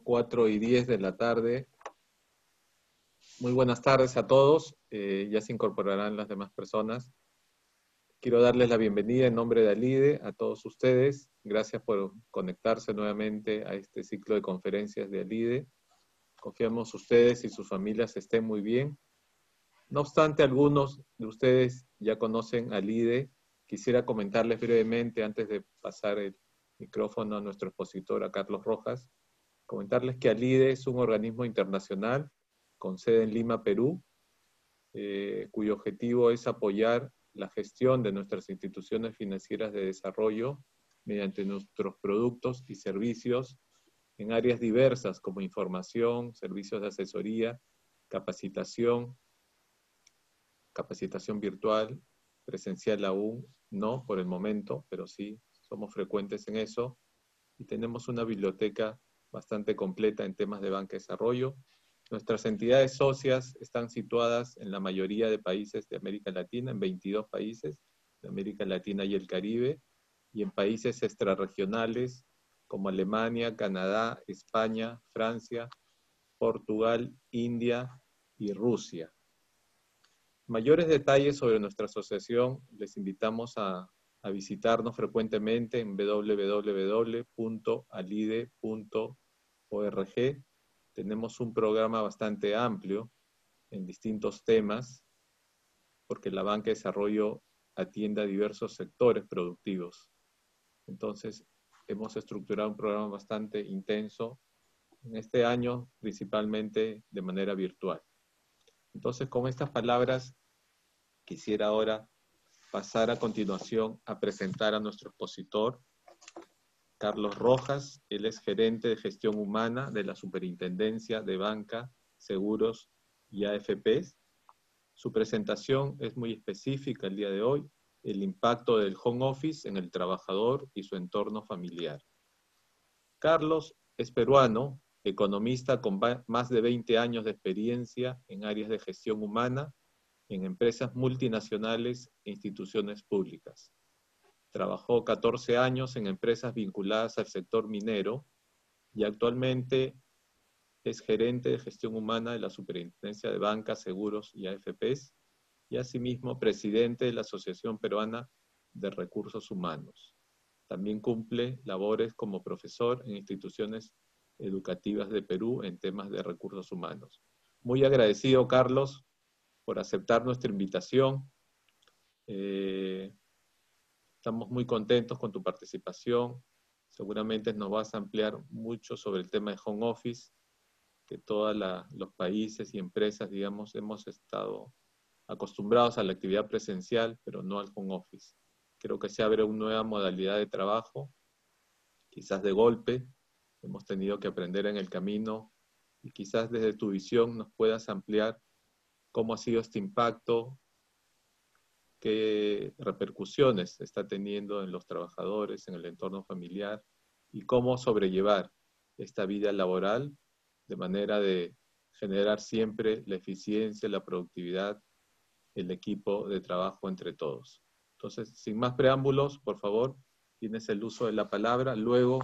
4:10 de la tarde. Muy buenas tardes a todos. Ya se incorporarán las demás personas. Quiero darles la bienvenida en nombre de ALIDE a todos ustedes. Gracias por conectarse nuevamente a este ciclo de conferencias de ALIDE. Confiamos ustedes y sus familias estén muy bien. No obstante, algunos de ustedes ya conocen ALIDE. Quisiera comentarles brevemente, antes de pasar el micrófono a nuestro expositor, a Carlos Rojas, comentarles que ALIDE es un organismo internacional con sede en Lima, Perú, cuyo objetivo es apoyar la gestión de nuestras instituciones financieras de desarrollo mediante nuestros productos y servicios en áreas diversas como información, servicios de asesoría, capacitación virtual, presencial aún no por el momento, pero sí somos frecuentes en eso, y tenemos una biblioteca bastante completa en temas de banca y desarrollo. Nuestras entidades socias están situadas en la mayoría de países de América Latina, en 22 países de América Latina y el Caribe, y en países extrarregionales como Alemania, Canadá, España, Francia, Portugal, India y Rusia. Mayores detalles sobre nuestra asociación les invitamos a visitarnos frecuentemente en www.alide.org. Tenemos un programa bastante amplio en distintos temas, porque la banca de desarrollo atiende a diversos sectores productivos. Entonces, hemos estructurado un programa bastante intenso en este año, principalmente de manera virtual. Entonces, con estas palabras, quisiera ahora pasar a continuación a presentar a nuestro expositor, Carlos Rojas. Él es gerente de gestión humana de la Superintendencia de Banca, Seguros y AFPs. Su presentación es muy específica el día de hoy, el impacto del home office en el trabajador y su entorno familiar. Carlos es peruano, economista con más de 20 años de experiencia en áreas de gestión humana, en empresas multinacionales e instituciones públicas. Trabajó 14 años en empresas vinculadas al sector minero y actualmente es gerente de gestión humana de la Superintendencia de Banca, Seguros y AFPs, y asimismo presidente de la Asociación Peruana de Recursos Humanos. También cumple labores como profesor en instituciones educativas de Perú en temas de recursos humanos. Muy agradecido, Carlos, por aceptar nuestra invitación. Estamos muy contentos con tu participación. Seguramente nos vas a ampliar mucho sobre el tema de home office, que todos los países y empresas, digamos, hemos estado acostumbrados a la actividad presencial, pero no al home office. Creo que se abre una nueva modalidad de trabajo, quizás de golpe. Hemos tenido que aprender en el camino, y quizás desde tu visión nos puedas ampliar cómo ha sido este impacto, qué repercusiones está teniendo en los trabajadores, en el entorno familiar, y cómo sobrellevar esta vida laboral de manera de generar siempre la eficiencia, la productividad, el equipo de trabajo entre todos. Entonces, sin más preámbulos, por favor, tienes el uso de la palabra. Luego,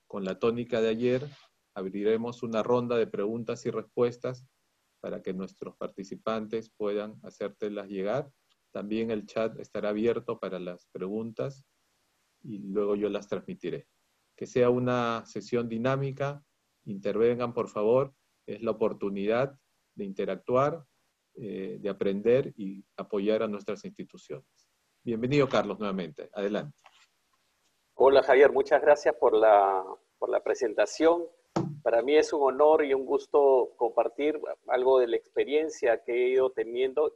con la tónica de ayer, abriremos una ronda de preguntas y respuestas para que nuestros participantes puedan hacértelas llegar. También el chat estará abierto para las preguntas y luego yo las transmitiré. Que sea una sesión dinámica. Intervengan, por favor. Es la oportunidad de interactuar, de aprender y apoyar a nuestras instituciones. Bienvenido, Carlos, nuevamente. Adelante. Hola, Javier. Muchas gracias por la presentación. Para mí es un honor y un gusto compartir algo de la experiencia que he ido teniendo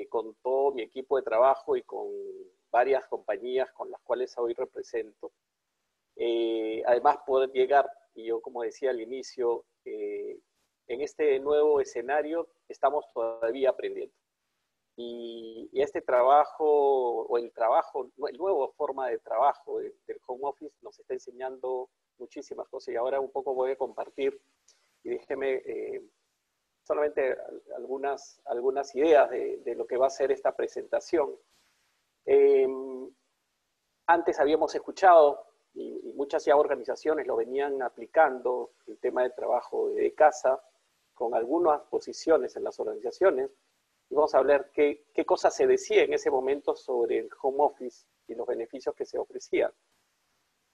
con todo mi equipo de trabajo y con varias compañías con las cuales hoy represento. Además, poder llegar, y yo como decía al inicio, en este nuevo escenario estamos todavía aprendiendo. Y este trabajo, o el nuevo forma de trabajo del home office nos está enseñando muchísimas cosas. Y ahora un poco voy a compartir, y déjeme solamente algunas ideas de lo que va a ser esta presentación. Antes habíamos escuchado, y muchas ya organizaciones lo venían aplicando, el tema de trabajo de casa, con algunas posiciones en las organizaciones. Y vamos a hablar qué cosas se decía en ese momento sobre el home office y los beneficios que se ofrecían.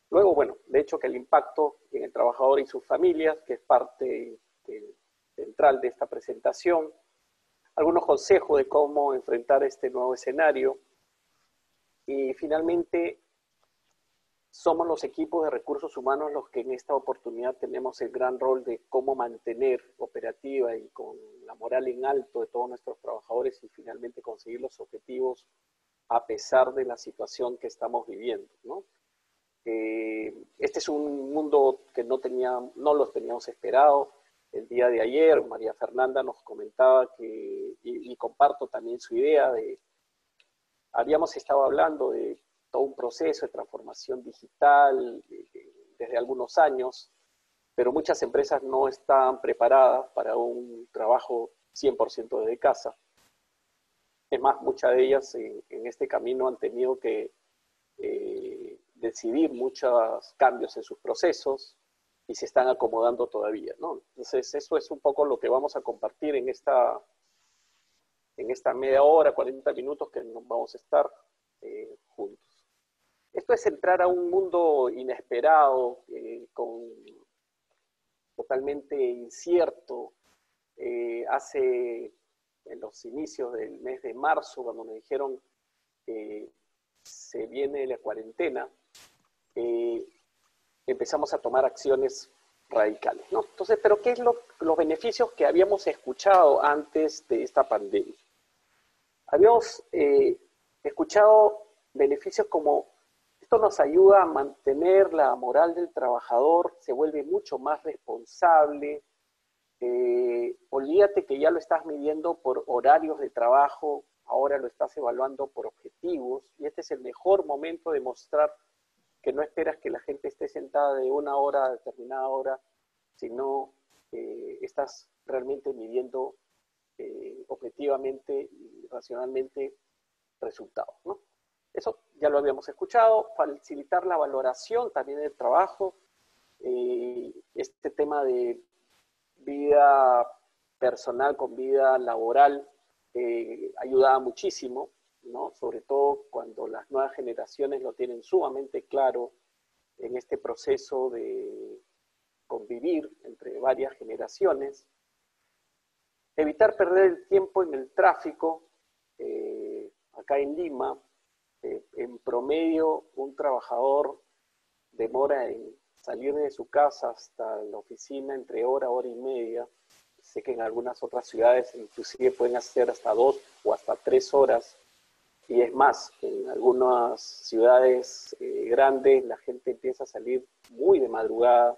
Luego, bueno, de hecho que el impacto en el trabajador y sus familias, que es parte central de esta presentación, algunos consejos de cómo enfrentar este nuevo escenario, y finalmente somos los equipos de recursos humanos los que en esta oportunidad tenemos el gran rol de cómo mantener operativa y con la moral en alto de todos nuestros trabajadores y finalmente conseguir los objetivos a pesar de la situación que estamos viviendo, ¿no? Este es un mundo que no los teníamos esperado. El día de ayer María Fernanda nos comentaba y comparto también su idea habíamos estado hablando de todo un proceso de transformación digital desde algunos años, pero muchas empresas no están preparadas para un trabajo 100% desde casa. Es más, muchas de ellas en este camino han tenido que decidir muchos cambios en sus procesos y se están acomodando todavía, ¿no? Entonces, eso es un poco lo que vamos a compartir en esta media hora, 40 minutos que nos vamos a estar juntos. Esto es entrar a un mundo inesperado, totalmente incierto. En los inicios del mes de marzo, cuando me dijeron que se viene la cuarentena, empezamos a tomar acciones radicales, ¿no? Entonces, ¿pero qué es los beneficios que habíamos escuchado antes de esta pandemia? Habíamos escuchado beneficios como esto nos ayuda a mantener la moral del trabajador, se vuelve mucho más responsable, olvídate que ya lo estás midiendo por horarios de trabajo, ahora lo estás evaluando por objetivos, y este es el mejor momento de mostrar que no esperas que la gente esté sentada de una hora a determinada hora, sino estás realmente midiendo objetivamente y racionalmente resultados, ¿no? Eso ya lo habíamos escuchado. Facilitar la valoración también del trabajo, este tema de vida personal con vida laboral ayudaba muchísimo, ¿no? Sobre todo cuando las nuevas generaciones lo tienen sumamente claro en este proceso de convivir entre varias generaciones. Evitar perder el tiempo en el tráfico. Acá en Lima, en promedio, un trabajador demora en salir de su casa hasta la oficina entre hora y media. Sé que en algunas otras ciudades inclusive pueden hacer hasta 2 o hasta 3 horas. Y es más, en algunas ciudades grandes la gente empieza a salir muy de madrugada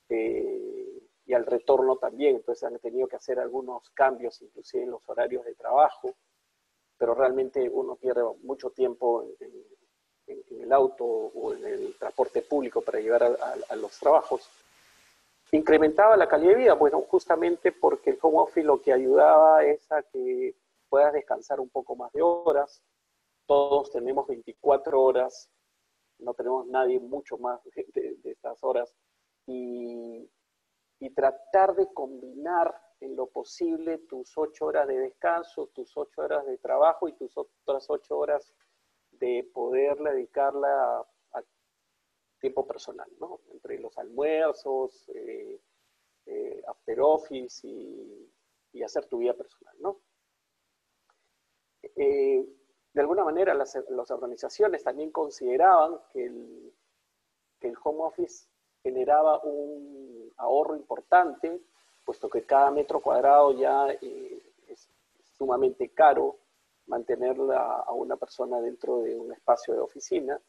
y al retorno también. Entonces han tenido que hacer algunos cambios, inclusive en los horarios de trabajo, pero realmente uno pierde mucho tiempo en el auto o en el transporte público para llegar a los trabajos. Incrementaba la calidad de vida, bueno, justamente porque el home office lo que ayudaba es a que puedas descansar un poco más de horas. Todos tenemos 24 horas, no tenemos nadie mucho más de estas horas, y tratar de combinar en lo posible tus 8 horas de descanso, tus 8 horas de trabajo y tus otras 8 horas de poderla dedicarla a tiempo personal, ¿no? Entre los almuerzos, after office y hacer tu vida personal, ¿no? De alguna manera las organizaciones también consideraban que el home office generaba un ahorro importante, puesto que cada metro cuadrado ya es sumamente caro mantenerla a una persona dentro de un espacio de oficina.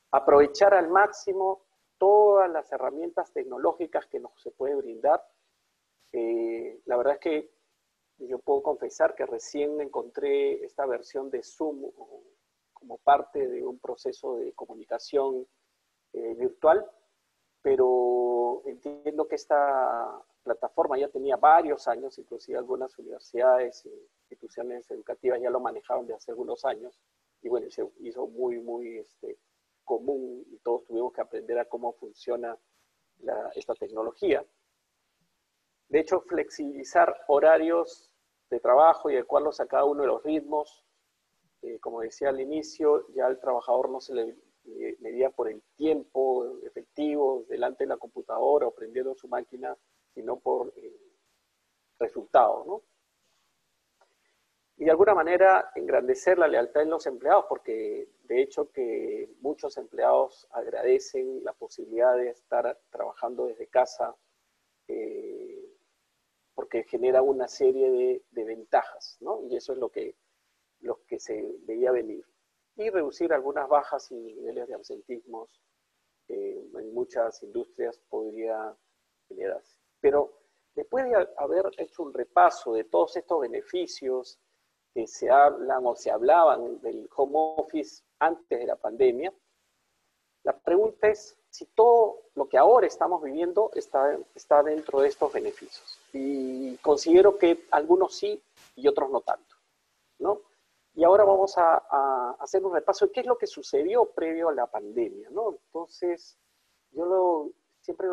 Aprovechar al máximo todas las herramientas tecnológicas que nos se puede brindar. La verdad es que yo puedo confesar que recién encontré esta versión de Zoom como parte de un proceso de comunicación virtual, pero entiendo que esta plataforma ya tenía varios años, inclusive algunas universidades e instituciones educativas ya lo manejaban de hace algunos años, y bueno, se hizo muy común y todos tuvieron tuvimos que aprender a cómo funciona esta tecnología. De hecho, flexibilizar horarios de trabajo y adecuarlos a cada uno de los ritmos, como decía al inicio, ya al trabajador no se le medía por el tiempo efectivo delante de la computadora o prendiendo su máquina, sino por resultados, ¿no? Y de alguna manera engrandecer la lealtad en los empleados, porque de hecho que muchos empleados agradecen la posibilidad de estar trabajando desde casa, porque genera una serie de ventajas, ¿no? Y eso es lo que se veía venir. Y reducir algunas bajas y niveles de absentismos en muchas industrias podría generarse. Pero después de haber hecho un repaso de todos estos beneficios que se hablan o se hablaban del home office antes de la pandemia, la pregunta es si todo lo que ahora estamos viviendo está dentro de estos beneficios. Y considero que algunos sí y otros no tanto, ¿no? Y ahora vamos a hacer un repaso de qué es lo que sucedió previo a la pandemia, ¿no? Entonces, yo siempre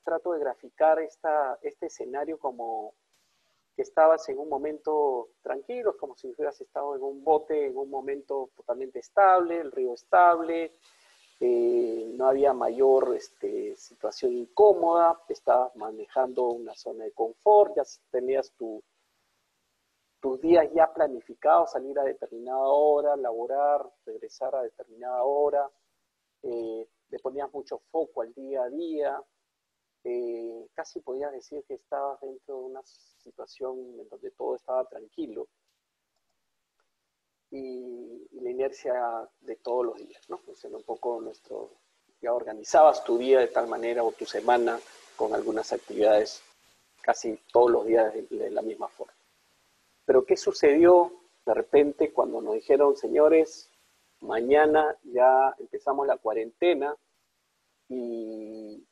trato de graficar este escenario como que estabas en un momento tranquilo, es como si hubieras estado en un bote en un momento totalmente estable, el río estable, no había mayor situación incómoda, estabas manejando una zona de confort, ya tenías tus días ya planificados, salir a determinada hora, laborar, regresar a determinada hora, le ponías mucho foco al día a día, casi podías decir que estabas dentro de una situación en donde todo estaba tranquilo y la inercia de todos los días, ¿no? O sea, un poco ya organizabas tu día de tal manera o tu semana con algunas actividades casi todos los días de la misma forma. Pero ¿qué sucedió de repente cuando nos dijeron, señores, mañana ya empezamos la cuarentena y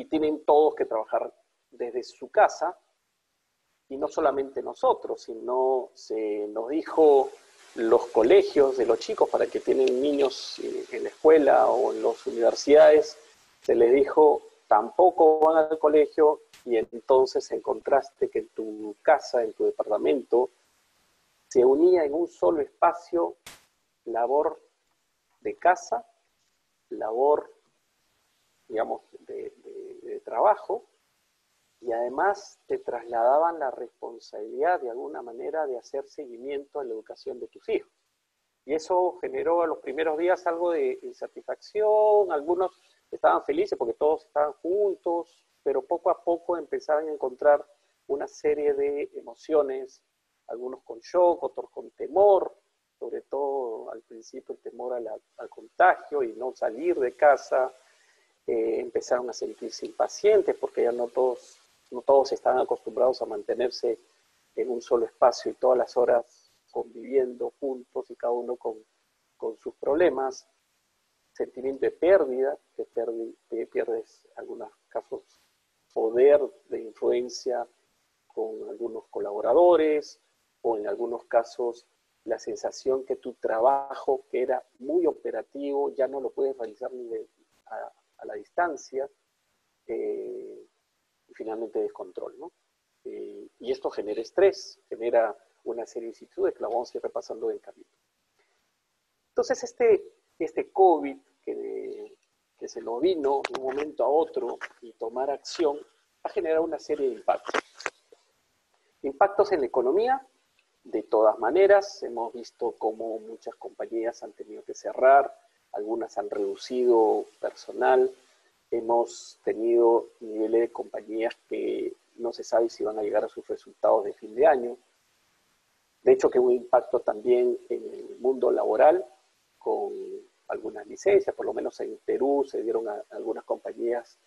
tienen todos que trabajar desde su casa? Y no solamente nosotros, sino se nos dijo los colegios de los chicos, para que tienen niños en la escuela o en las universidades, se les dijo, tampoco van al colegio, y entonces encontraste que en tu casa, en tu departamento, se unía en un solo espacio labor de casa, labor, digamos, de trabajo, y además te trasladaban la responsabilidad de alguna manera de hacer seguimiento a la educación de tus hijos. Y eso generó a los primeros días algo de insatisfacción, algunos estaban felices porque todos estaban juntos, pero poco a poco empezaron a encontrar una serie de emociones, algunos con shock, otros con temor, sobre todo al principio el temor al contagio y no salir de casa. Empezaron a sentirse impacientes porque ya no todos estaban acostumbrados a mantenerse en un solo espacio y todas las horas conviviendo juntos y cada uno con sus problemas. Sentimiento de pérdida, que pierdes en algunos casos poder de influencia con algunos colaboradores, o en algunos casos la sensación que tu trabajo, que era muy operativo, ya no lo puedes realizar ni a la distancia, y finalmente descontrol, ¿no? Y esto genera estrés, genera una serie de inquietudes que la vamos a ir repasando del camino. Entonces este COVID que se lo vino de un momento a otro y tomar acción, ha generado una serie de impactos. Impactos en la economía, de todas maneras, hemos visto cómo muchas compañías han tenido que cerrar, algunas han reducido personal, hemos tenido niveles de compañías que no se sabe si van a llegar a sus resultados de fin de año. De hecho, que hubo un impacto también en el mundo laboral, con algunas licencias, por lo menos en Perú se dieron a algunas compañías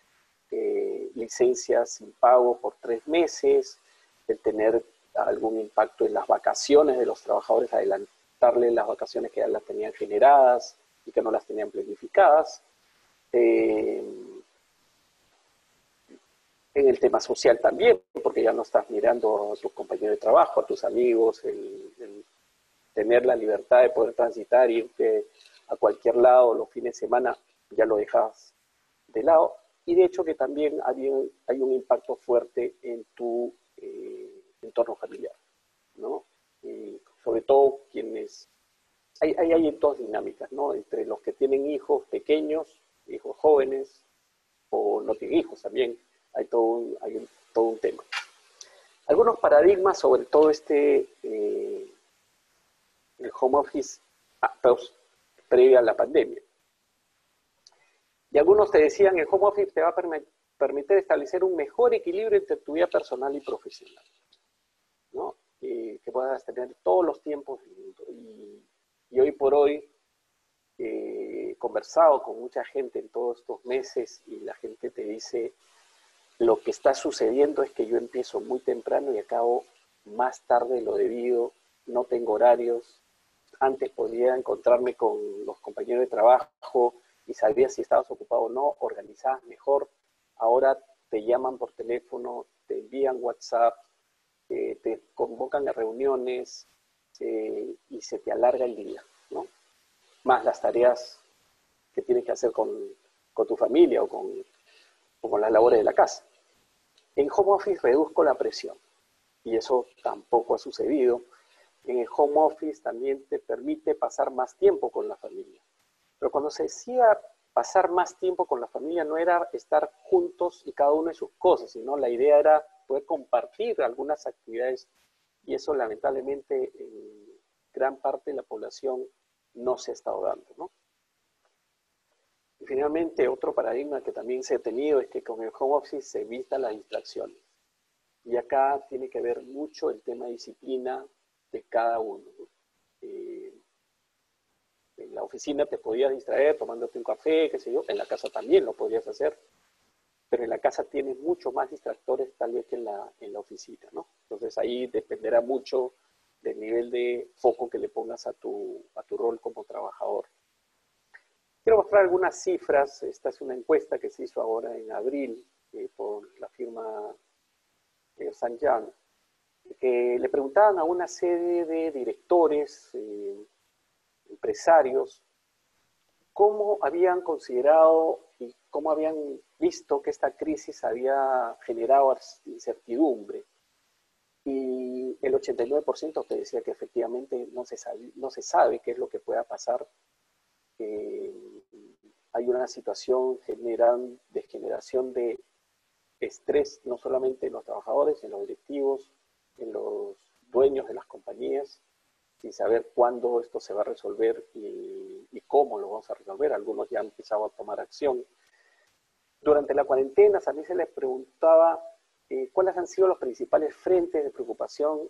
licencias sin pago por 3 meses, de tener algún impacto en las vacaciones de los trabajadores, adelantarle las vacaciones que ya las tenían generadas y que no las tenían planificadas. En el tema social también, porque ya no estás mirando a tus compañeros de trabajo, a tus amigos, el tener la libertad de poder transitar, irte a cualquier lado los fines de semana, ya lo dejas de lado. Y de hecho que también hay un impacto fuerte en tu entorno familiar, ¿no? Sobre todo quienes... Hay dos dinámicas, ¿no? Entre los que tienen hijos pequeños, hijos jóvenes, o no tienen hijos también, todo un tema. Algunos paradigmas sobre todo el home office previo a la pandemia. Y algunos te decían, el home office te va a permitir establecer un mejor equilibrio entre tu vida personal y profesional, ¿no? Que puedas tener todos los tiempos del mundo. Y hoy por hoy he conversado con mucha gente en todos estos meses y la gente te dice, lo que está sucediendo es que yo empiezo muy temprano y acabo más tarde de lo debido, no tengo horarios. Antes podía encontrarme con los compañeros de trabajo y sabía si estabas ocupado o no, organizabas mejor. Ahora te llaman por teléfono, te envían WhatsApp, te convocan a reuniones y se te alarga el día, ¿no? Más las tareas que tienes que hacer con tu familia o con las labores de la casa. En home office reduzco la presión y eso tampoco ha sucedido. En el home office también te permite pasar más tiempo con la familia. Pero cuando se decía pasar más tiempo con la familia no era estar juntos y cada uno en sus cosas, sino la idea era poder compartir algunas actividades y eso lamentablemente en gran parte de la población no se ha estado dando, ¿no? Y finalmente otro paradigma que también se ha tenido es que con el home office se evitan las distracciones. Y acá tiene que ver mucho el tema de disciplina de cada uno, ¿no? En la oficina te podías distraer tomándote un café, qué sé yo, en la casa también lo podrías hacer, pero en la casa tienes mucho más distractores tal vez que en la oficina, ¿no? Entonces ahí dependerá mucho del nivel de foco que le pongas a tu rol como trabajador. Quiero mostrar algunas cifras. Esta es una encuesta que se hizo ahora en abril por la firma Ernst & Young, que le preguntaban a una serie de directores, empresarios, cómo habían considerado y cómo habían visto que esta crisis había generado incertidumbre. Y el 89% te decía que efectivamente no se sabe qué es lo que pueda pasar. Hay una situación de generación de estrés, no solamente en los trabajadores, en los directivos, en los dueños de las compañías, sin saber cuándo esto se va a resolver y cómo lo vamos a resolver. Algunos ya han empezado a tomar acción. Durante la cuarentena también se les preguntaba cuáles han sido los principales frentes de preocupación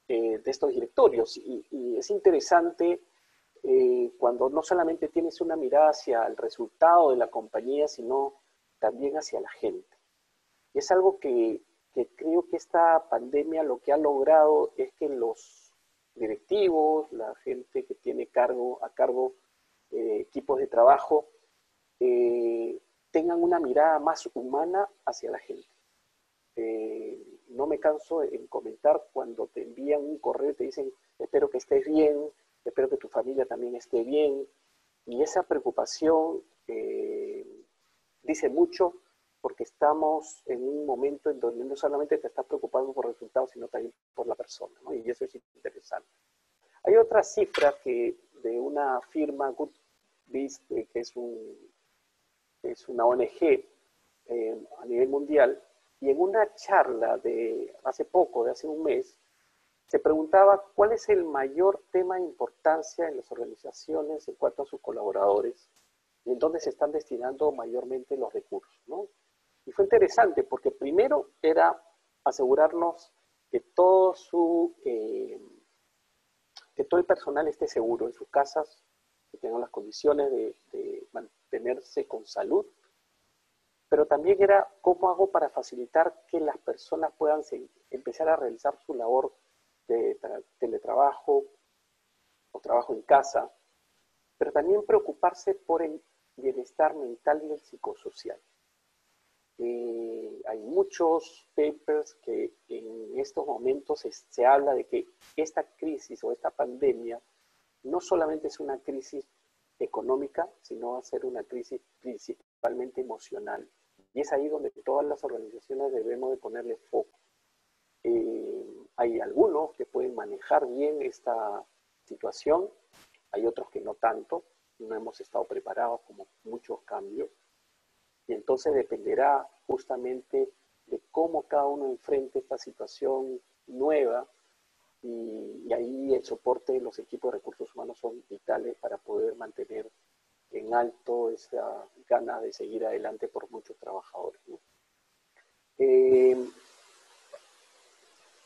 de estos directorios. Y es interesante cuando no solamente tienes una mirada hacia el resultado de la compañía, sino también hacia la gente. Y es algo que creo que esta pandemia lo que ha logrado es que los directivos, la gente que tiene a cargo equipos de trabajo, tengan una mirada más humana hacia la gente. No me canso en comentar cuando te envían un correo y te dicen, espero que estés bien, espero que tu familia también esté bien. Y esa preocupación dice mucho porque estamos en un momento en donde no solamente te estás preocupando por resultados, sino también por la persona, ¿no? Y eso es interesante. Hay otra cifra de una firma, Goodbeast, que es una ONG a nivel mundial, y en una charla de hace un mes, se preguntaba cuál es el mayor tema de importancia en las organizaciones en cuanto a sus colaboradores y en dónde se están destinando mayormente los recursos, ¿no? Y fue interesante porque primero era asegurarnos que todo el personal esté seguro en sus casas, que tengan las condiciones de mantenerse con salud, pero también era cómo hago para facilitar que las personas puedan empezar a realizar su labor de teletrabajo o trabajo en casa, pero también preocuparse por el bienestar mental y el psicosocial. Hay muchos papers que en estos momentos se habla de que esta crisis o esta pandemia no solamente es una crisis económica, sino va a ser una crisis principalmente emocional. Y es ahí donde todas las organizaciones debemos de ponerle foco. Hay algunos que pueden manejar bien esta situación, hay otros que no tanto, no hemos estado preparados como muchos cambios, y entonces dependerá justamente de cómo cada uno enfrente esta situación nueva, y ahí el soporte de los equipos de recursos humanos son vitales para poder mantener en alto esa gana de seguir adelante por muchos trabajadores, ¿no?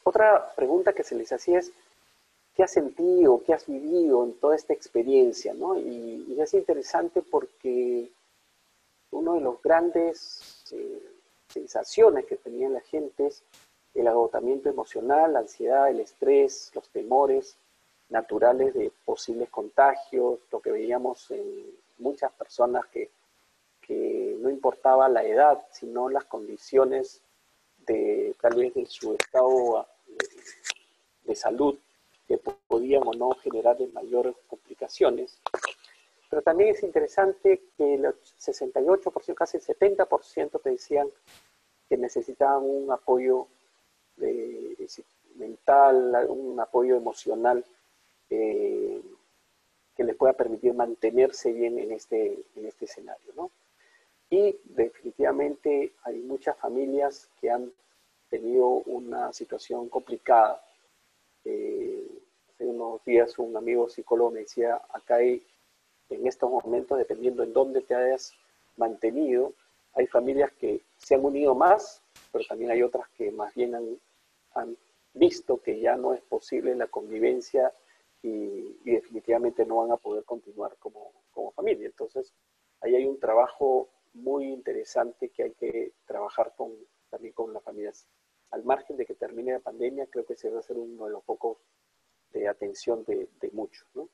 Otra pregunta que se les hacía es, ¿qué has sentido, qué has vivido en toda esta experiencia, ¿no? Y es interesante porque uno de los grandes sensaciones que tenían la gente es el agotamiento emocional, la ansiedad, el estrés, los temores naturales de posibles contagios, lo que veíamos en muchas personas que no importaba la edad, sino las condiciones de tal vez de su estado de salud, que podían o no generarles mayores complicaciones. Pero también es interesante que el 68%, casi el 70% te decían que necesitaban un apoyo mental, un apoyo emocional que les pueda permitir mantenerse bien en este escenario, ¿no? Y definitivamente hay muchas familias que han tenido una situación complicada. Hace unos días un amigo psicólogo me decía, acá hay, en estos momentos, dependiendo en dónde te hayas mantenido, hay familias que se han unido más, pero también hay otras que más bien han visto que ya no es posible la convivencia y definitivamente no van a poder continuar como familia. Entonces, ahí hay un trabajo muy interesante que hay que trabajar también con las familias. Al margen de que termine la pandemia, creo que ese va a ser uno de los focos de atención de muchos, ¿no?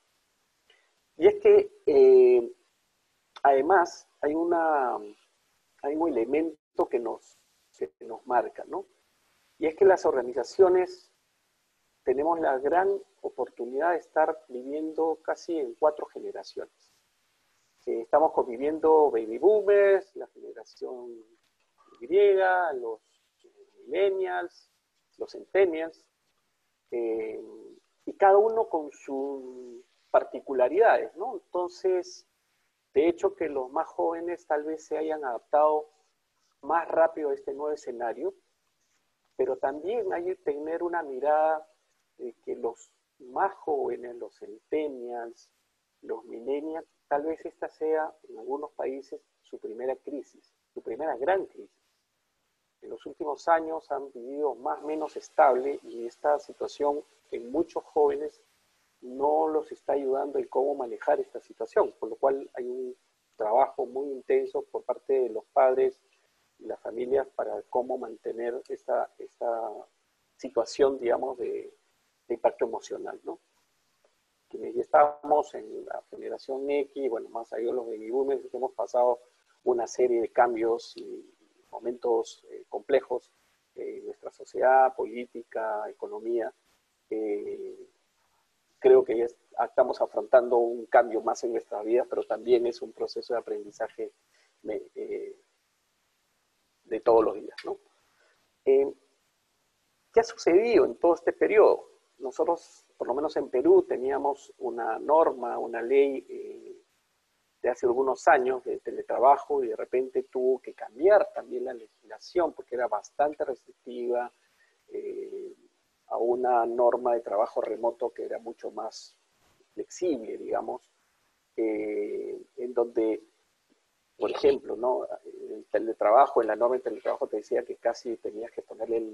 Y es que además hay un elemento que nos marca, ¿no? Y es que las organizaciones tenemos la gran oportunidad de estar viviendo casi en 4 generaciones. Estamos conviviendo baby boomers, la generación Y, los millennials, los centennials, y cada uno con sus particularidades, ¿no? Entonces, de hecho que los más jóvenes tal vez se hayan adaptado más rápido a este nuevo escenario, pero también hay que tener una mirada de que los más jóvenes, los centennials, los millennials, tal vez esta sea en algunos países su primera crisis, su primera gran crisis. En los últimos años han vivido más o menos estable y esta situación en muchos jóvenes no los está ayudando en cómo manejar esta situación, por lo cual hay un trabajo muy intenso por parte de los padres y las familias para cómo mantener esta situación, digamos, de impacto emocional, ¿no? Quienes ya estábamos en la generación X, bueno, más allá de los baby boomers, hemos pasado una serie de cambios y momentos complejos en nuestra sociedad, política, economía. Creo que ya estamos afrontando un cambio más en nuestra vida, pero también es un proceso de aprendizaje de todos los días, ¿no? ¿Qué ha sucedido en todo este periodo? Nosotros, por lo menos en Perú, teníamos una norma, una ley de hace algunos años de teletrabajo y de repente tuvo que cambiar también la legislación porque era bastante restrictiva a una norma de trabajo remoto que era mucho más flexible, digamos, en donde, por ejemplo, ¿no? El teletrabajo, en la norma de teletrabajo te decía que casi tenías que ponerle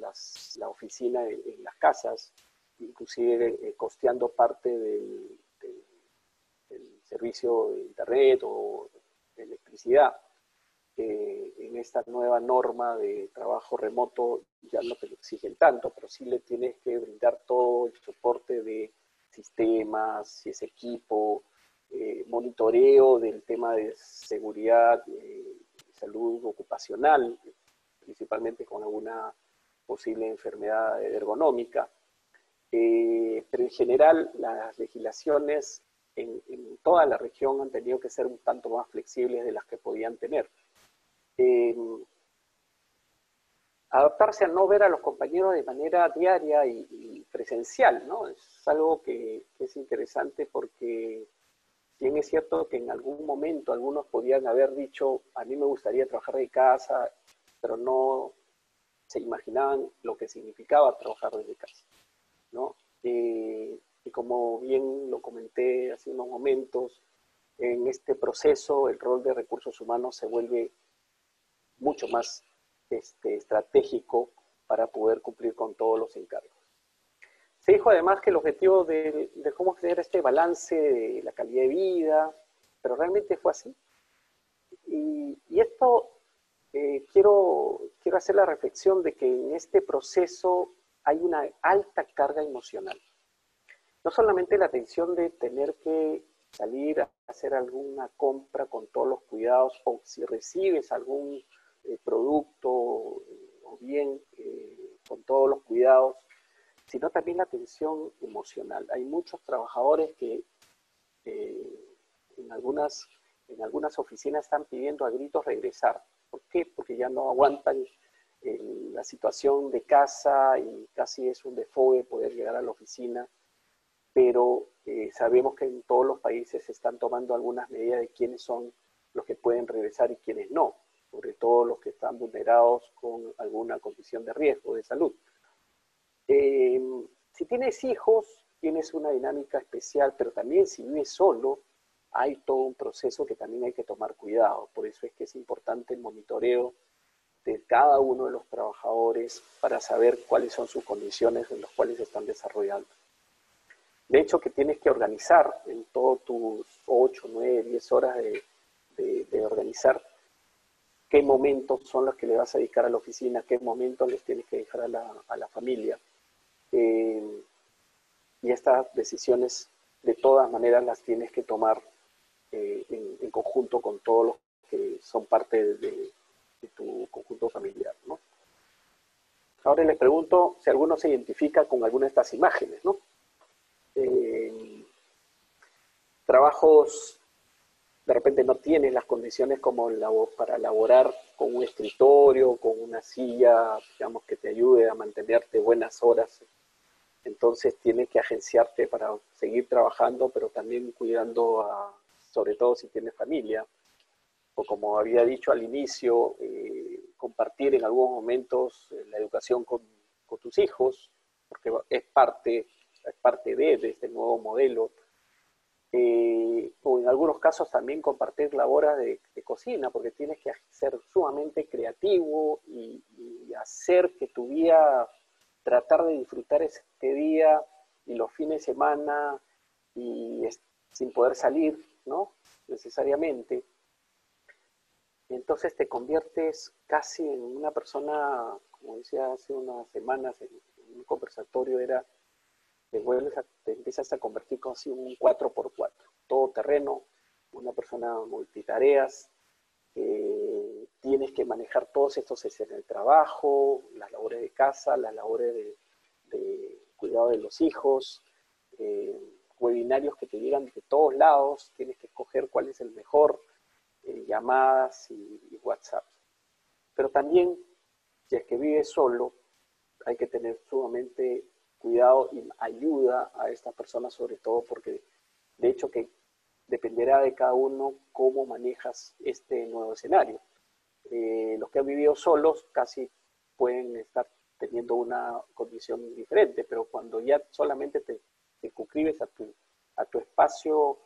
la oficina en las casas, inclusive costeando parte del servicio de internet o de electricidad. En esta nueva norma de trabajo remoto ya no te lo exigen tanto, pero sí le tienes que brindar todo el soporte de sistemas, si es equipo, monitoreo del tema de seguridad, salud ocupacional, principalmente con alguna posible enfermedad ergonómica. Pero en general las legislaciones en toda la región han tenido que ser un tanto más flexibles de las que podían tener. Adaptarse a no ver a los compañeros de manera diaria y presencial, ¿no? Es algo que es interesante porque bien es cierto que en algún momento algunos podían haber dicho, a mí me gustaría trabajar de casa, pero no se imaginaban lo que significaba trabajar desde casa, ¿no? Y como bien lo comenté hace unos momentos, en este proceso el rol de recursos humanos se vuelve mucho más estratégico para poder cumplir con todos los encargos. Se dijo además que el objetivo de cómo tener este balance de la calidad de vida, pero realmente fue así. Y esto quiero hacer la reflexión de que en este proceso hay una alta carga emocional. No solamente la tensión de tener que salir a hacer alguna compra con todos los cuidados, o si recibes algún producto o bien con todos los cuidados, sino también la tensión emocional. Hay muchos trabajadores que en algunas oficinas están pidiendo a gritos regresar. ¿Por qué? Porque ya no aguantan la situación de casa y casi es un desfogue poder llegar a la oficina, pero sabemos que en todos los países se están tomando algunas medidas de quiénes son los que pueden regresar y quiénes no, sobre todo los que están vulnerados con alguna condición de riesgo de salud. Si tienes hijos, tienes una dinámica especial, pero también si vives solo, hay todo un proceso que también hay que tomar cuidado. Por eso es que es importante el monitoreo de cada uno de los trabajadores para saber cuáles son sus condiciones en las cuales se están desarrollando. De hecho, que tienes que organizar en todos tus 8, 9, 10 horas de organizar qué momentos son los que le vas a dedicar a la oficina, qué momentos les tienes que dejar a la familia. Y estas decisiones, de todas maneras, las tienes que tomar en conjunto con todos los que son parte de tu conjunto familiar, ¿no? Ahora les pregunto si alguno se identifica con alguna de estas imágenes, ¿no? Trabajos, de repente no tienes las condiciones como para laborar con un escritorio, con una silla, digamos, que te ayude a mantenerte buenas horas. Entonces tienes que agenciarte para seguir trabajando, pero también cuidando, sobre todo si tienes familia. O como había dicho al inicio, compartir en algunos momentos la educación con tus hijos, porque es parte de este nuevo modelo. O en algunos casos también compartir labores de cocina, porque tienes que ser sumamente creativo y hacer que tu vida, tratar de disfrutar este día y los fines de semana y sin poder salir, ¿no? Necesariamente. Entonces te conviertes casi en una persona, como decía hace unas semanas en un conversatorio, te empiezas a convertir casi un 4x4, todo terreno, una persona multitareas, tienes que manejar todos estos escenarios de trabajo, las labores de casa, las labores de cuidado de los hijos, webinarios que te llegan de todos lados, tienes que escoger cuál es el mejor, llamadas y WhatsApp. Pero también, si es que vives solo, hay que tener sumamente cuidado y ayuda a estas personas, sobre todo porque de hecho que dependerá de cada uno cómo manejas este nuevo escenario. Los que han vivido solos casi pueden estar teniendo una condición diferente, pero cuando ya solamente te circunscribes a tu espacio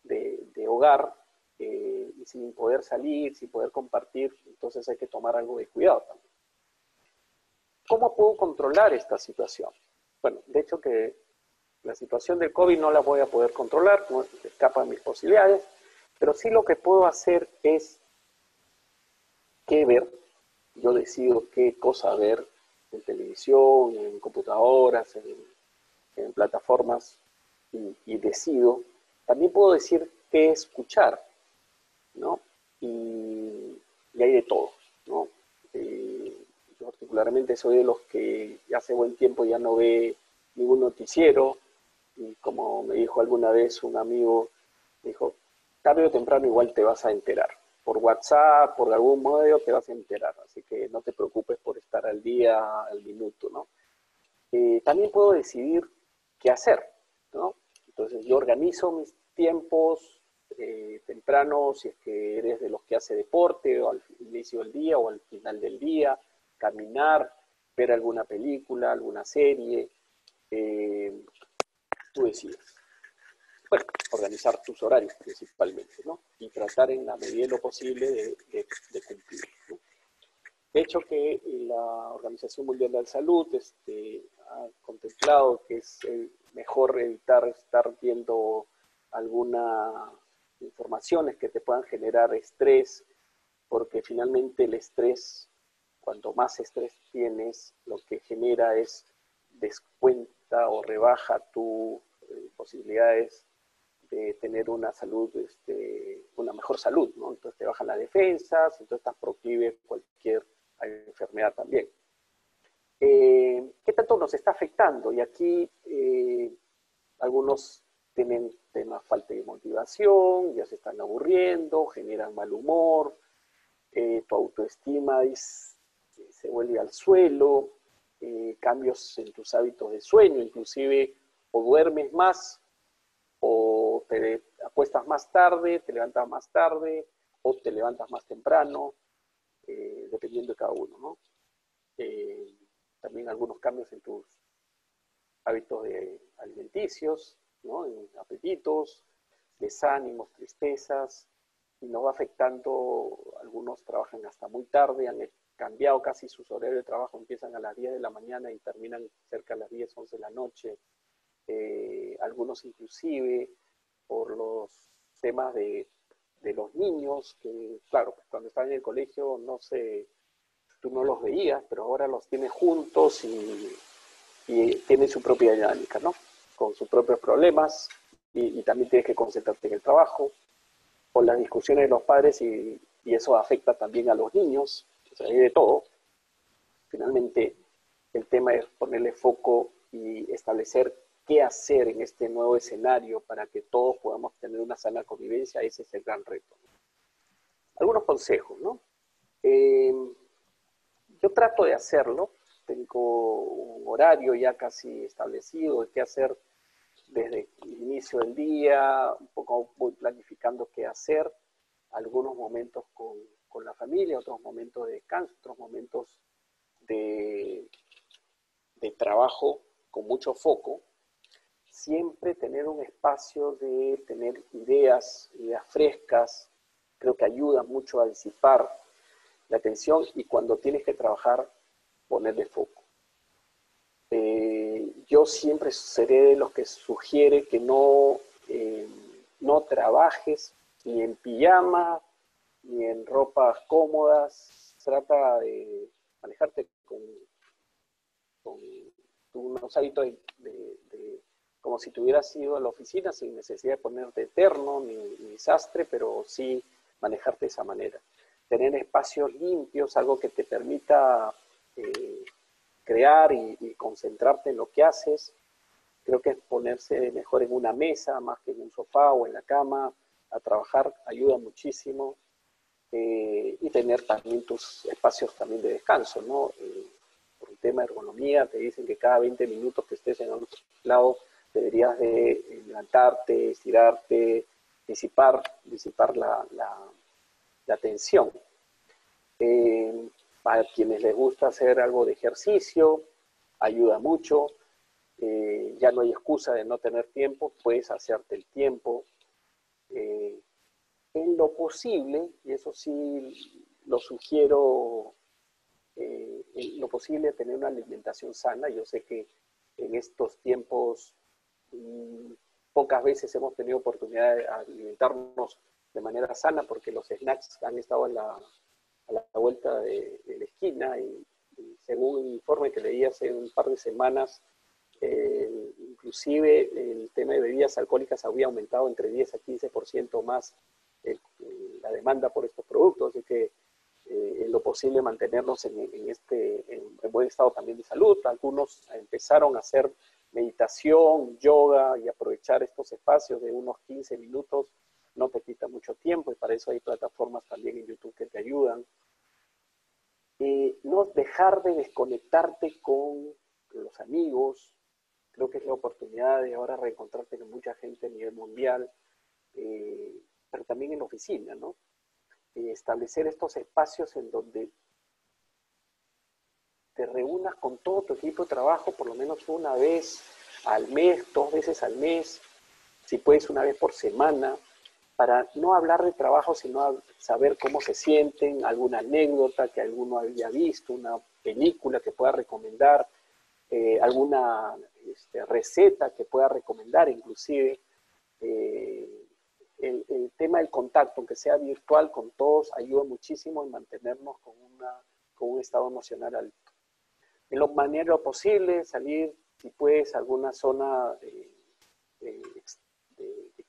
de hogar y sin poder salir, sin poder compartir, entonces hay que tomar algo de cuidado también. ¿Cómo puedo controlar esta situación? Bueno, de hecho que la situación del COVID no la voy a poder controlar, no escapa de mis posibilidades, pero sí lo que puedo hacer es qué ver. Yo decido qué cosa ver en televisión, en computadoras, en plataformas, y decido. También puedo decir qué escuchar, ¿no? Y hay de todo, ¿no? Yo particularmente soy de los que hace buen tiempo ya no ve ningún noticiero, Y como me dijo alguna vez un amigo, dijo, tarde o temprano igual te vas a enterar. Por WhatsApp, por algún medio te vas a enterar. Así que no te preocupes por estar al día, al minuto, ¿no? También puedo decidir qué hacer, ¿no? Entonces yo organizo mis tiempos temprano, si es que eres de los que hace deporte, o al inicio del día o al final del día, caminar, ver alguna película, alguna serie, tú decides. Bueno, organizar tus horarios principalmente, ¿no? Y tratar en la medida de lo posible de cumplir, ¿no? De hecho, que la Organización Mundial de la Salud ha contemplado que es mejor evitar estar viendo algunas informaciones que te puedan generar estrés, porque finalmente el estrés, cuanto más estrés tienes, lo que genera es descuenta o rebaja tus posibilidades de tener una salud, una mejor salud, ¿no? Entonces te bajan las defensas, entonces estás proclive a cualquier enfermedad también. ¿Qué tanto nos está afectando? Y aquí algunos tienen temas falta de motivación, ya se están aburriendo, generan mal humor, tu autoestima se vuelve al suelo, cambios en tus hábitos de sueño, inclusive o duermes más, o te acuestas más tarde, te levantas más tarde, o te levantas más temprano, dependiendo de cada uno, ¿no? También algunos cambios en tus hábitos alimenticios, ¿no? En apetitos, desánimos, tristezas, y nos va afectando. Algunos trabajan hasta muy tarde, han cambiado casi sus horarios de trabajo, empiezan a las 10 de la mañana y terminan cerca de las 10, 11 de la noche. Algunos inclusive por los temas de los niños, que claro, cuando estaban en el colegio tú no los veías, pero ahora los tienes juntos y tienen su propia dinámica, ¿no? Con sus propios problemas, y también tienes que concentrarte en el trabajo, o las discusiones de los padres, y eso afecta también a los niños. O sea, hay de todo. Finalmente, el tema es ponerle foco y establecer qué hacer en este nuevo escenario para que todos podamos tener una sana convivencia. Ese es el gran reto. Algunos consejos, ¿no? Yo trato de hacerlo. Tengo un horario ya casi establecido de qué hacer desde el inicio del día. Un poco voy planificando qué hacer. Algunos momentos con la familia, otros momentos de descanso, otros momentos de trabajo con mucho foco. Siempre tener un espacio de tener ideas frescas, creo que ayuda mucho a disipar la tensión, y cuando tienes que trabajar, ponerle foco. Yo siempre seré de los que sugiere que no trabajes ni en pijama, ni en ropas cómodas. Trata de manejarte con unos hábitos como si tuvieras ido a la oficina, sin necesidad de ponerte terno ni sastre, pero sí manejarte de esa manera. Tener espacios limpios, algo que te permita crear y concentrarte en lo que haces. Creo que ponerse mejor en una mesa más que en un sofá o en la cama a trabajar ayuda muchísimo. Y tener también tus espacios también de descanso, ¿no? Por el tema de ergonomía, te dicen que cada 20 minutos que estés en un lado deberías de levantarte, estirarte, disipar la tensión. Para quienes les gusta hacer algo de ejercicio, ayuda mucho. Ya no hay excusa de no tener tiempo, puedes hacerte el tiempo. En lo posible, y eso sí lo sugiero, en lo posible tener una alimentación sana. Yo sé que en estos tiempos pocas veces hemos tenido oportunidad de alimentarnos de manera sana, porque los snacks han estado a la vuelta de la esquina, y según un informe que leí hace un par de semanas, inclusive el tema de bebidas alcohólicas había aumentado entre 10 a 15% más la demanda por estos productos. Así que en lo posible mantenernos en buen estado también de salud. Algunos empezaron a hacer meditación, yoga y aprovechar estos espacios de unos 15 minutos no te quita mucho tiempo y para eso hay plataformas también en YouTube que te ayudan. No dejar de desconectarte con los amigos, creo que es la oportunidad de ahora reencontrarte con mucha gente a nivel mundial, pero también en la oficina, ¿no? Establecer estos espacios en donde te reúnas con todo tu equipo de trabajo por lo menos una vez al mes, 2 veces al mes, si puedes una vez por semana, para no hablar de trabajo, sino saber cómo se sienten, alguna anécdota que alguno había visto, una película que pueda recomendar, alguna receta que pueda recomendar, inclusive. El tema del contacto, aunque sea virtual con todos, ayuda muchísimo en mantenernos con un estado emocional alto. En lo manera posible, salir, si puedes, a alguna zona de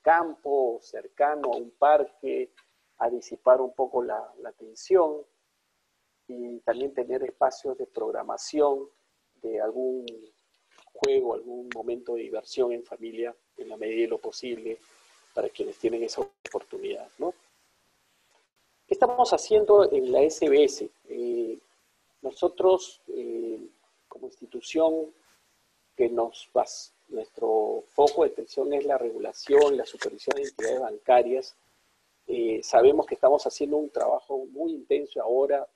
campo cercano a un parque, a disipar un poco la tensión y también tener espacios de programación de algún juego, algún momento de diversión en familia en la medida de lo posible para quienes tienen esa oportunidad, ¿no? ¿Qué estamos haciendo en la SBS? Nosotros, como institución, nuestro foco de atención es la regulación y la supervisión de entidades bancarias. Sabemos que estamos haciendo un trabajo muy intenso ahora,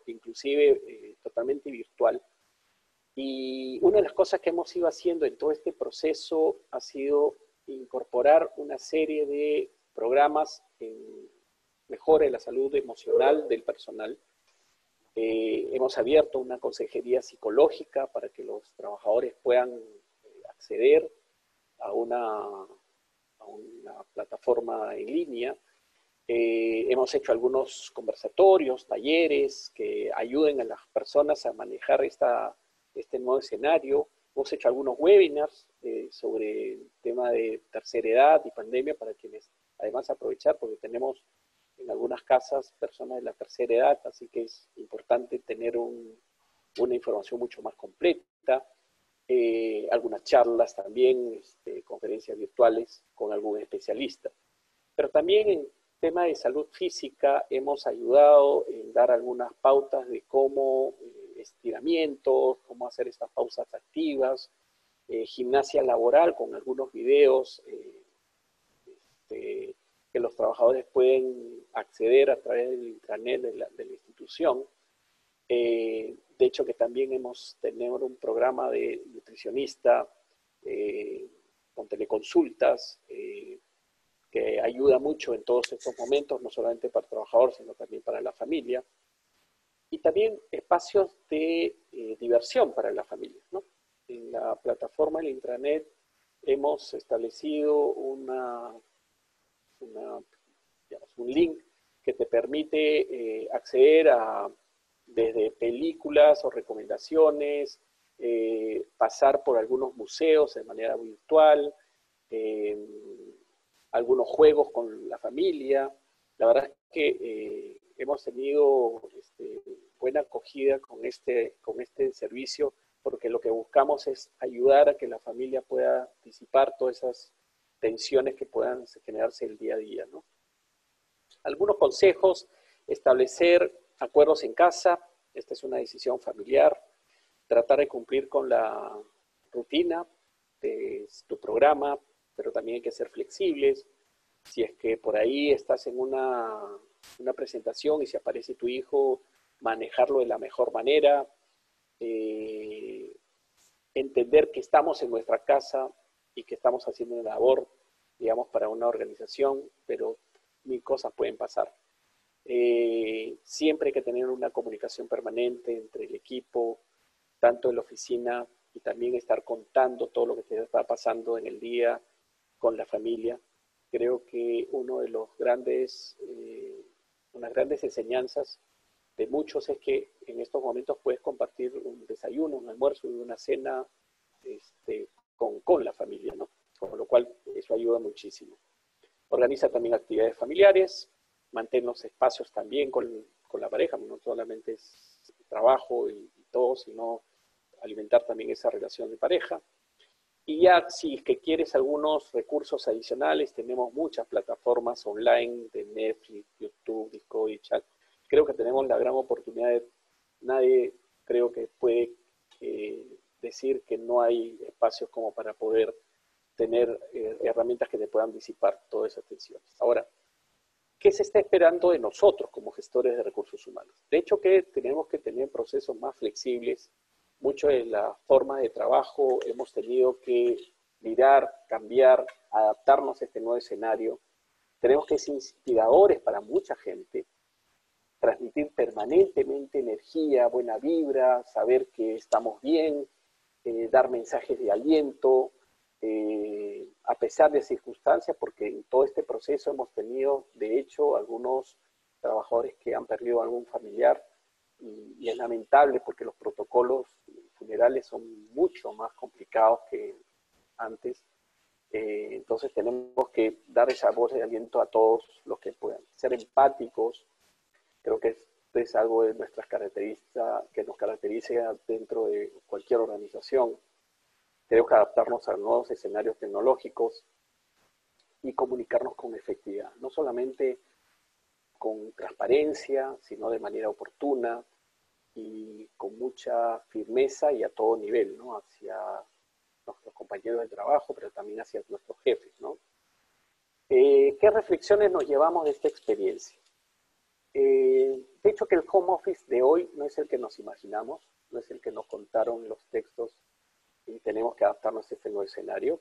inclusive totalmente virtual. Y una de las cosas que hemos ido haciendo en todo este proceso ha sido incorporar una serie de programas en mejora de la salud emocional del personal. Hemos abierto una consejería psicológica para que los trabajadores puedan acceder a una plataforma en línea. Hemos hecho algunos conversatorios, talleres que ayuden a las personas a manejar este nuevo escenario. Hemos hecho algunos webinars sobre el tema de tercera edad y pandemia para quienes además aprovechar, porque tenemos en algunas casas personas de la tercera edad, así que es importante tener una información mucho más completa. Algunas charlas también, conferencias virtuales con algún especialista. Pero también en tema de salud física hemos ayudado en dar algunas pautas de cómo estiramientos, cómo hacer estas pausas activas, gimnasia laboral con algunos videos que los trabajadores pueden acceder a través del intranet de la institución. De hecho, que también tenemos un programa de nutricionista con teleconsultas que ayuda mucho en todos estos momentos, no solamente para el trabajador, sino también para la familia. Y también espacios de diversión para la familia, ¿no? En la plataforma del intranet hemos establecido un link que te permite acceder a desde películas o recomendaciones, pasar por algunos museos de manera virtual, algunos juegos con la familia. La verdad es que hemos tenido buena acogida con este servicio, porque lo que buscamos es ayudar a que la familia pueda disipar todas esas tensiones que puedan generarse el día a día, ¿no? Algunos consejos: establecer acuerdos en casa, esta es una decisión familiar, tratar de cumplir con la rutina de tu programa, pero también hay que ser flexibles. Si es que por ahí estás en una presentación y si aparece tu hijo, manejarlo de la mejor manera, entender que estamos en nuestra casa y que estamos haciendo una labor, digamos, para una organización, pero mil cosas pueden pasar. Siempre hay que tener una comunicación permanente entre el equipo, tanto en la oficina, y también estar contando todo lo que te está pasando en el día con la familia. Creo que unas grandes enseñanzas de muchos es que en estos momentos puedes compartir un desayuno, un almuerzo y una cena con la familia, ¿no? Con lo cual eso ayuda muchísimo. Organiza también actividades familiares, mantén los espacios también con la pareja, no solamente es trabajo y todo, sino alimentar también esa relación de pareja. Y ya si es que quieres algunos recursos adicionales, tenemos muchas plataformas online de Netflix, YouTube, Discovery, Chat. Creo que tenemos la gran oportunidad de, nadie creo que puede decir que no hay espacios como para poder tener herramientas que te puedan disipar todas esas tensiones. Ahora, ¿qué se está esperando de nosotros como gestores de recursos humanos? De hecho, que tenemos que tener procesos más flexibles. Mucho de la forma de trabajo hemos tenido que mirar, cambiar, adaptarnos a este nuevo escenario. Tenemos que ser inspiradores para mucha gente, transmitir permanentemente energía, buena vibra, saber que estamos bien, dar mensajes de aliento, a pesar de circunstancias, porque en todo este proceso hemos tenido, de hecho, algunos trabajadores que han perdido algún familiar, y es lamentable porque los protocolos funerales son mucho más complicados que antes. Entonces tenemos que dar esa voz de aliento a todos los que puedan. Ser empáticos, creo que esto es algo de nuestras características, que nos caracteriza dentro de cualquier organización. Tenemos que adaptarnos a nuevos escenarios tecnológicos y comunicarnos con efectividad, no solamente con transparencia, sino de manera oportuna y con mucha firmeza y a todo nivel, ¿no? Hacia nuestros compañeros de trabajo, pero también hacia nuestros jefes, ¿no? ¿Qué reflexiones nos llevamos de esta experiencia? De hecho, que el home office de hoy no es el que nos imaginamos, no es el que nos contaron los textos, y tenemos que adaptarnos a este nuevo escenario.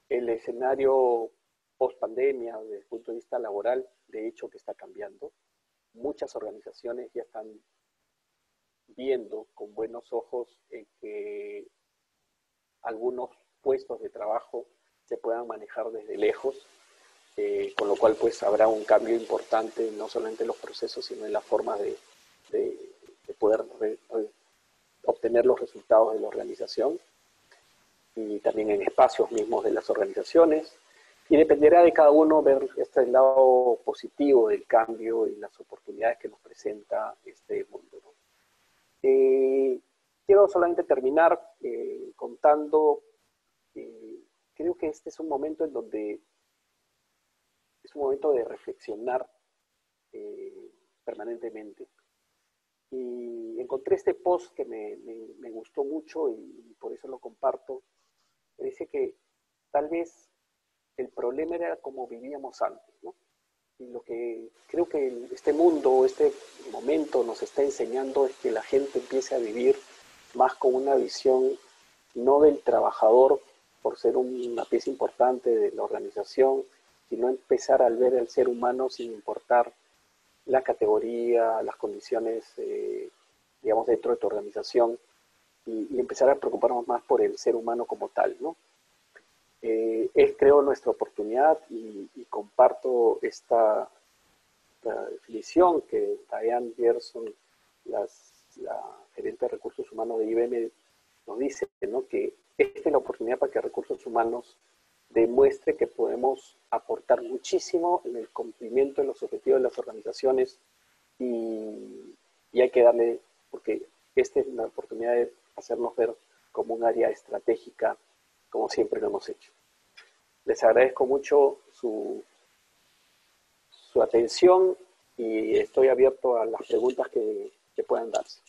El escenario post pandemia, desde el punto de vista laboral, de hecho que está cambiando. Muchas organizaciones ya están viendo con buenos ojos en que algunos puestos de trabajo se puedan manejar desde lejos, con lo cual pues habrá un cambio importante no solamente en los procesos, sino en la forma de poder obtener los resultados de la organización, y también en espacios mismos de las organizaciones. Y dependerá de cada uno ver este lado positivo del cambio y las oportunidades que nos presenta este mundo, ¿no? Quiero solamente terminar contando, creo que este es un momento en donde es un momento de reflexionar permanentemente. Y encontré este post que me gustó mucho y por eso lo comparto. Dice que tal vez el problema era como vivíamos antes, ¿no? Y lo que creo que este mundo, este momento nos está enseñando es que la gente empiece a vivir más con una visión no del trabajador por ser una pieza importante de la organización, sino empezar a ver al ser humano sin importar la categoría, las condiciones, digamos, dentro de tu organización, y empezar a preocuparnos más por el ser humano como tal, ¿no? Es, creo, nuestra oportunidad, y comparto esta definición que Diane Gerson, la gerente de recursos humanos de IBM, nos dice, ¿no? Que esta es la oportunidad para que recursos humanos demuestre que podemos aportar muchísimo en el cumplimiento de los objetivos de las organizaciones, y hay que darle, porque esta es una oportunidad de hacernos ver como un área estratégica, como siempre lo hemos hecho. Les agradezco mucho su atención y estoy abierto a las preguntas que puedan darse.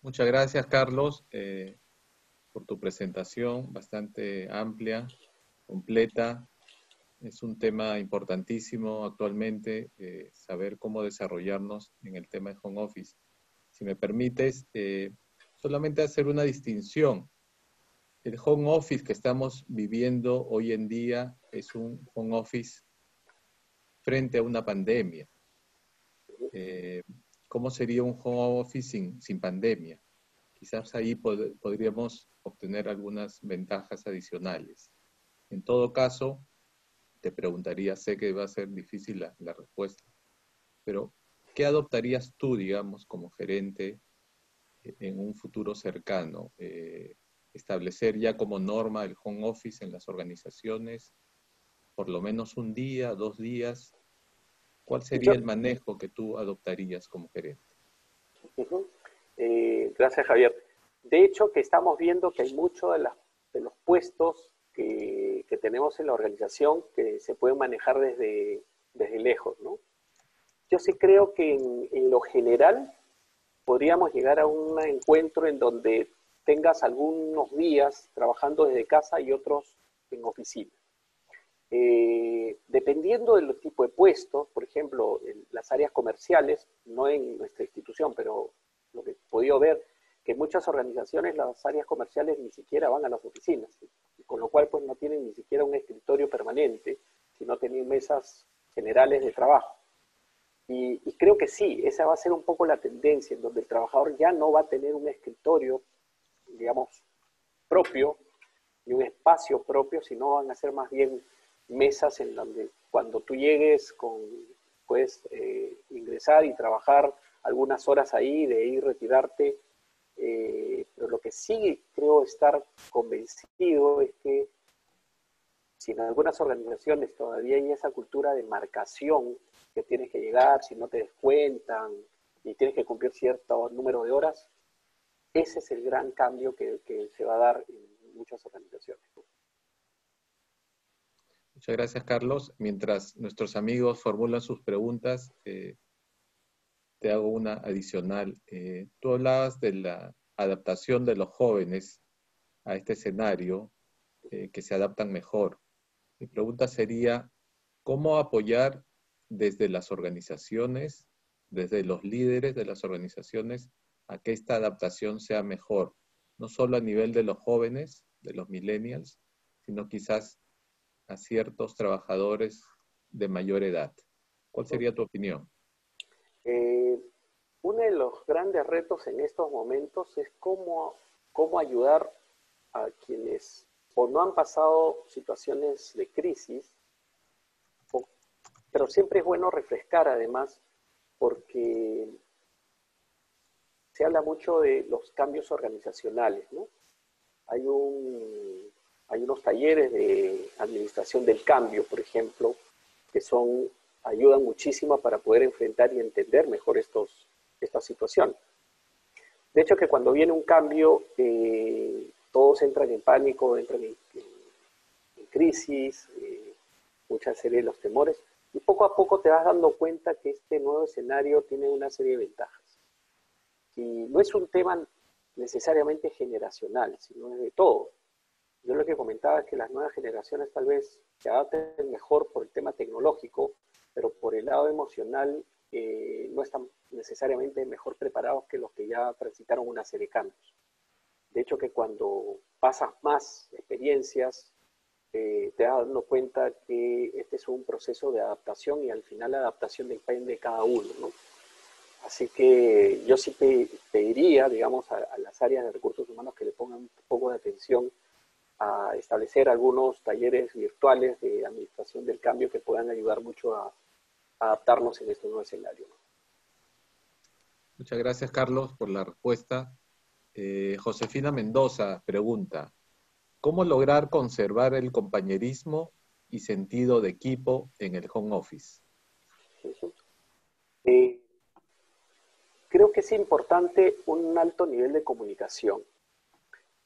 Muchas gracias, Carlos, por tu presentación bastante amplia, completa. Es un tema importantísimo actualmente, saber cómo desarrollarnos en el tema de home office. Si me permites, solamente hacer una distinción. El home office que estamos viviendo hoy en día es un home office frente a una pandemia. ¿Cómo sería un home office sin pandemia? Quizás ahí podríamos obtener algunas ventajas adicionales. En todo caso, te preguntaría, sé que va a ser difícil la respuesta, pero ¿qué adoptarías tú, digamos, como gerente en un futuro cercano? ¿Establecer ya como norma el home office en las organizaciones, por lo menos un día, 2 días? ¿Cuál sería el manejo que tú adoptarías como gerente? Gracias, Javier. De hecho, que estamos viendo que hay muchos de los puestos que tenemos en la organización que se pueden manejar desde lejos, ¿no? Yo sí creo que en lo general podríamos llegar a un encuentro en donde tengas algunos días trabajando desde casa y otros en oficina. Dependiendo del tipo de puestos, por ejemplo, en las áreas comerciales, no en nuestra institución, pero lo que he podido ver, que en muchas organizaciones las áreas comerciales ni siquiera van a las oficinas, ¿sí? Con lo cual pues no tienen ni siquiera un escritorio permanente, sino tienen mesas generales de trabajo. Y creo que sí, esa va a ser un poco la tendencia, en donde el trabajador ya no va a tener un escritorio, digamos, propio, ni un espacio propio, sino van a ser más bien mesas en donde cuando tú llegues puedes ingresar y trabajar algunas horas ahí, de ahí retirarte. Pero lo que sí creo estar convencido es que si en algunas organizaciones todavía hay esa cultura de marcación, que tienes que llegar, si no te descuentan y tienes que cumplir cierto número de horas, ese es el gran cambio que se va a dar en muchas organizaciones. Muchas gracias, Carlos. Mientras nuestros amigos formulan sus preguntas, te hago una adicional. Tú hablabas de la adaptación de los jóvenes a este escenario, que se adaptan mejor. Mi pregunta sería, ¿cómo apoyar desde las organizaciones, desde los líderes de las organizaciones, a que esta adaptación sea mejor? No solo a nivel de los jóvenes, de los millennials, sino quizás a ciertos trabajadores de mayor edad. ¿Cuál sería tu opinión? Eh, Uno de los grandes retos en estos momentos es cómo ayudar a quienes o no han pasado situaciones de crisis, pero siempre es bueno refrescar además, porque se habla mucho de los cambios organizacionales, ¿no? Hay, hay unos talleres de administración del cambio, por ejemplo, que ayudan muchísimo para poder enfrentar y entender mejor esta situación. De hecho, que cuando viene un cambio, todos entran en pánico, entran en crisis, mucha serie de los temores, y poco a poco te vas dando cuenta que este nuevo escenario tiene una serie de ventajas. Y no es un tema necesariamente generacional, sino es de todo. Yo lo que comentaba es que las nuevas generaciones tal vez se adapten mejor por el tema tecnológico, pero por el lado emocional no están necesariamente mejor preparados que los que ya transitaron una serie de cambios. De hecho, que cuando pasas más experiencias, te vas dando cuenta que este es un proceso de adaptación y al final la adaptación depende de cada uno, ¿no? Así que yo sí pediría, digamos, a las áreas de recursos humanos que le pongan un poco de atención a establecer algunos talleres virtuales de administración del cambio que puedan ayudar mucho a adaptarnos en este nuevo escenario. Muchas gracias, Carlos, por la respuesta. Josefina Mendoza pregunta, ¿cómo lograr conservar el compañerismo y sentido de equipo en el home office? Eh, Creo que es importante un alto nivel de comunicación.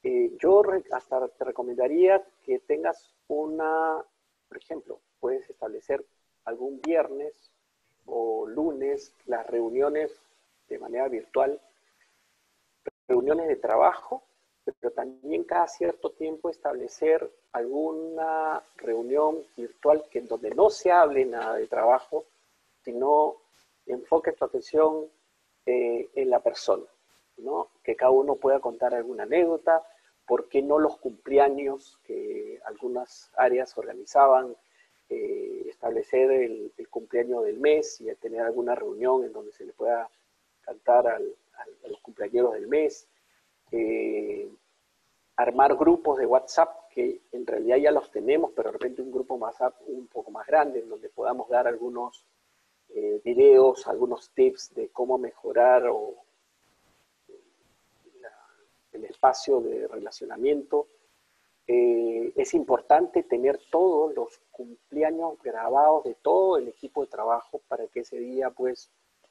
Yo hasta te recomendaría que tengas por ejemplo, puedes establecer algún viernes o lunes las reuniones de manera virtual, reuniones de trabajo, pero también cada cierto tiempo establecer alguna reunión virtual en donde no se hable nada de trabajo, sino enfoques tu atención en la persona, ¿no? Que cada uno pueda contar alguna anécdota, por qué no los cumpleaños que algunas áreas organizaban, establecer el cumpleaños del mes y tener alguna reunión en donde se le pueda cantar a los cumpleaños del mes, armar grupos de WhatsApp que en realidad ya los tenemos, pero de repente un grupo WhatsApp un poco más grande en donde podamos dar algunos videos, algunos tips de cómo mejorar el espacio de relacionamiento. Es importante tener todos los cumpleaños grabados de todo el equipo de trabajo para que ese día pues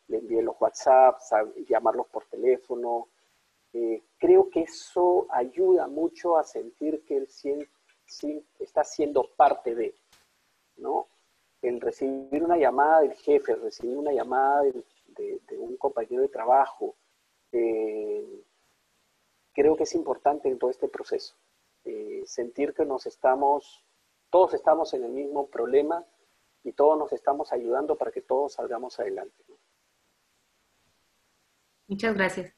le envíen los WhatsApps, llamarlos por teléfono, creo que eso ayuda mucho a sentir que él está siendo parte de, ¿no? El recibir una llamada del jefe, el recibir una llamada de un compañero de trabajo, creo que es importante en todo este proceso. Sentir que todos estamos en el mismo problema y todos nos estamos ayudando para que todos salgamos adelante, ¿no? Muchas gracias.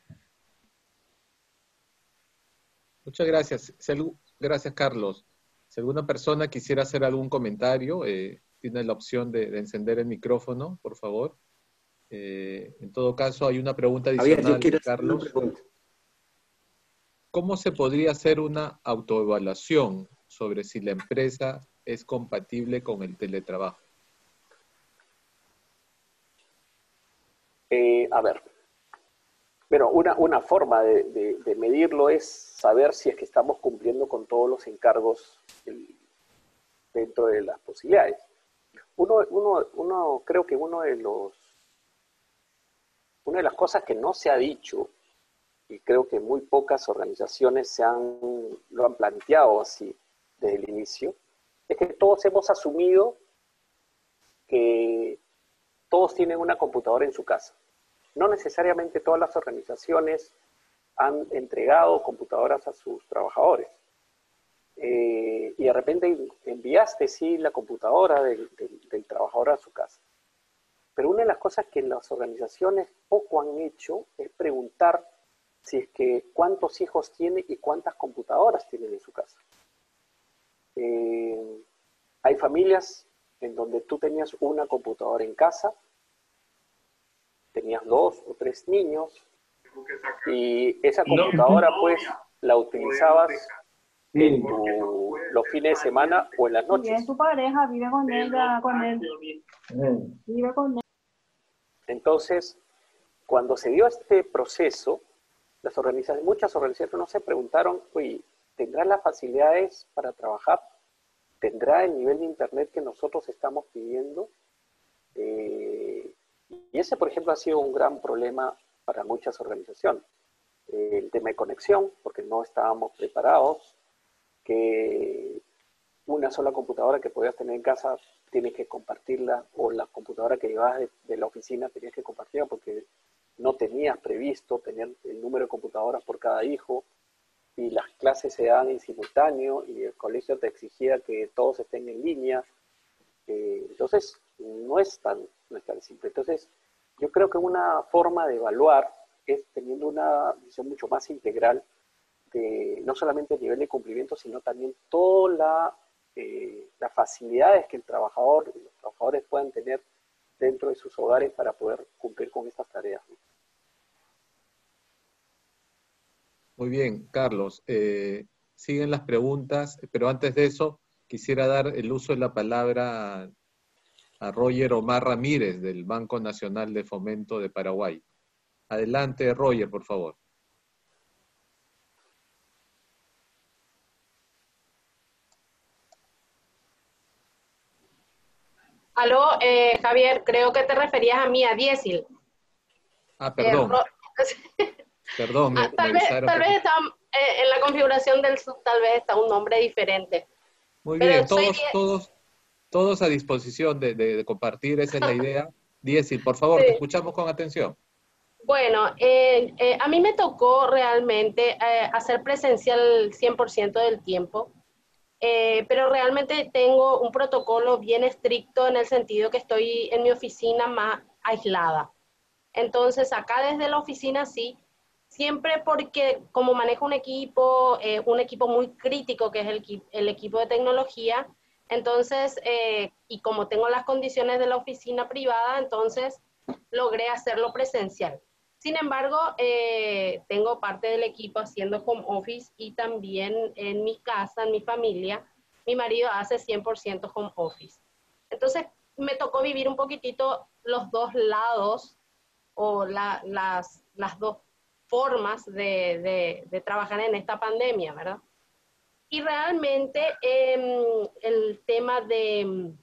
Muchas gracias. Gracias, Carlos. Si alguna persona quisiera hacer algún comentario, tiene la opción de encender el micrófono, por favor. En todo caso, hay una pregunta Javier, adicional yo quiero de hacer una Carlos. pregunta. ¿Cómo se podría hacer una autoevaluación sobre si la empresa es compatible con el teletrabajo? A ver, pero una forma de medirlo es saber si es que estamos cumpliendo con todos los encargos dentro de las posibilidades. Creo que una de las cosas que no se ha dicho, y creo que muy pocas organizaciones lo han planteado así desde el inicio, es que todos hemos asumido que todos tienen una computadora en su casa. No necesariamente todas las organizaciones han entregado computadoras a sus trabajadores. Y de repente enviaste, sí, la computadora del trabajador a su casa. Pero una de las cosas que las organizaciones poco han hecho es preguntar si es que cuántos hijos tiene y cuántas computadoras tienen en su casa. Hay familias en donde tú tenías una computadora en casa, tenías 2 o 3 niños, y esa computadora pues la utilizabas los fines de semana o en las noches. Y es tu pareja, vive con ella, con él. Vive con él. Entonces, cuando se dio este proceso, muchas organizaciones no se preguntaron, oye, ¿tendrá las facilidades para trabajar? ¿Tendrá el nivel de internet que nosotros estamos pidiendo? Y ese, por ejemplo, ha sido un gran problema para muchas organizaciones. El tema de conexión, porque no estábamos preparados, que una sola computadora que podías tener en casa tienes que compartirla, o la computadora que llevabas de la oficina tenías que compartirla porque no tenías previsto tener el número de computadoras por cada hijo, y las clases se dan en simultáneo y el colegio te exigía que todos estén en línea. Entonces, no es tan simple. Entonces, yo creo que una forma de evaluar es teniendo una visión mucho más integral de no solamente el nivel de cumplimiento, sino también todas las facilidades que los trabajadores puedan tener dentro de sus hogares para poder cumplir con estas tareas, ¿no? Muy bien, Carlos. Siguen las preguntas, pero antes de eso, quisiera dar el uso de la palabra a Roger Omar Ramírez, del Banco Nacional de Fomento de Paraguay. Adelante, Roger, por favor. Aló, Javier, creo que te referías a mí, a Diesel. Ah, perdón. Perdón, me tal vez está, en la configuración del sub, tal vez está un nombre diferente. Muy Pero bien, todos a disposición de compartir, esa es la idea. Diesel, por favor, sí. Te escuchamos con atención. Bueno, a mí me tocó realmente hacer presencial 100% del tiempo, pero realmente tengo un protocolo bien estricto en el sentido que estoy en mi oficina más aislada. Entonces, acá desde la oficina sí, siempre porque como manejo un equipo muy crítico que es el equipo de tecnología, entonces, y como tengo las condiciones de la oficina privada, entonces logré hacerlo presencial. Sin embargo, tengo parte del equipo haciendo home office y también en mi casa, en mi familia, mi marido hace 100% home office. Entonces, me tocó vivir un poquitito los dos lados o las dos formas de trabajar en esta pandemia, ¿verdad? Y realmente el tema de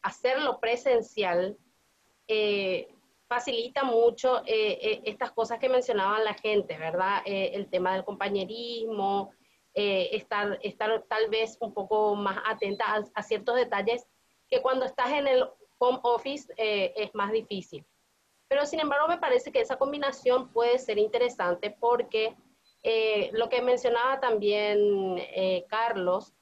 hacerlo presencial facilita mucho estas cosas que mencionaban la gente, ¿verdad? El tema del compañerismo, estar tal vez un poco más atenta a ciertos detalles que cuando estás en el home office es más difícil. Pero sin embargo me parece que esa combinación puede ser interesante porque lo que mencionaba también Carlos,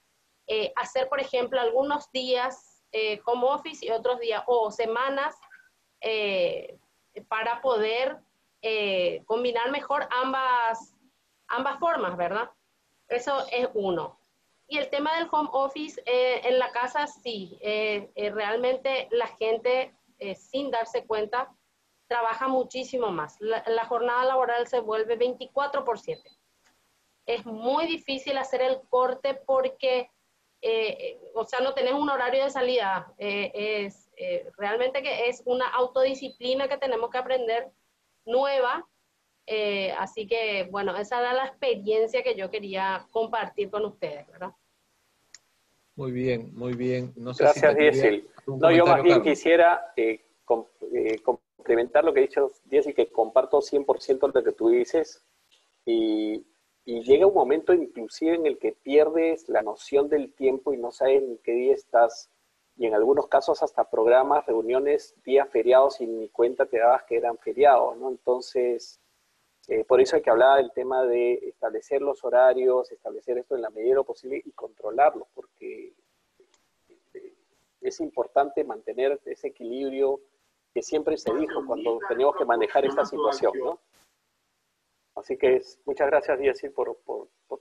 hacer por ejemplo algunos días home office y otros días o semanas para poder combinar mejor ambas formas, ¿verdad? Eso es uno. Y el tema del home office en la casa, sí, realmente la gente, sin darse cuenta, trabaja muchísimo más. La jornada laboral se vuelve 24/7. Es muy difícil hacer el corte porque, o sea, no tenés un horario de salida. Realmente que es una autodisciplina que tenemos que aprender nueva. Así que, bueno, esa era la experiencia que yo quería compartir con ustedes, ¿verdad? Muy bien, muy bien. No sé si Gracias, tendría Diesel. un No, yo más comentario, bien Carlos. quisiera complementar lo que ha dicho Diesel, que comparto 100% lo que tú dices. Y llega un momento inclusive en el que pierdes la noción del tiempo y no sabes en qué día estás. Y en algunos casos hasta programas, reuniones, días feriados y ni cuenta te dabas que eran feriados, ¿no? Entonces, por eso hay que hablar del tema de establecer los horarios, establecer esto en la medida de lo posible y controlarlos, porque es importante mantener ese equilibrio que siempre se dijo cuando tenemos que manejar esta situación, ¿no? Así que muchas gracias, Diesel, por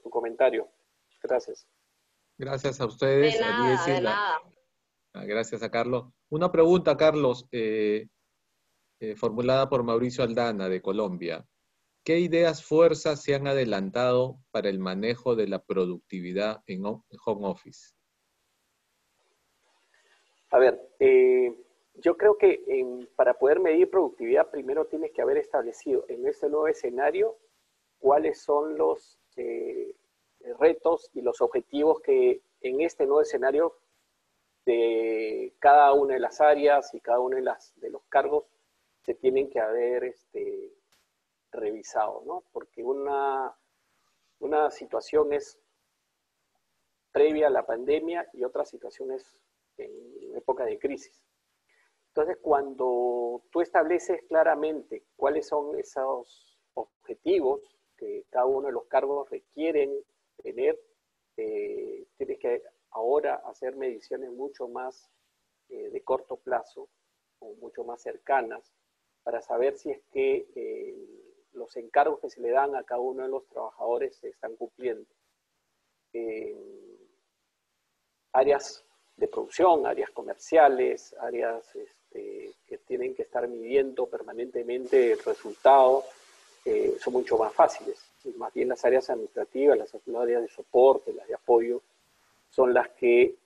tu comentario. Gracias. Gracias a De ustedes, a nada, de Diesel, nada. gracias a Carlos. Una pregunta, Carlos, formulada por Mauricio Aldana, de Colombia. ¿Qué ideas fuerzas se han adelantado para el manejo de la productividad en home office? A ver, yo creo que para poder medir productividad, primero tienes que haber establecido en este nuevo escenario cuáles son los retos y los objetivos que en este nuevo escenario de cada una de las áreas y cada uno de los cargos se tienen que haber revisado, ¿no? Porque una situación es previa a la pandemia y otra situación es en época de crisis. Entonces, cuando tú estableces claramente cuáles son esos objetivos que cada uno de los cargos requieren tener, tienes que ahora hacer mediciones mucho más de corto plazo o mucho más cercanas para saber si es que los encargos que se le dan a cada uno de los trabajadores se están cumpliendo. Áreas de producción, áreas comerciales, áreas que tienen que estar midiendo permanentemente el resultado, son mucho más fáciles. Más bien las áreas administrativas, las áreas de soporte, las de apoyo, son las que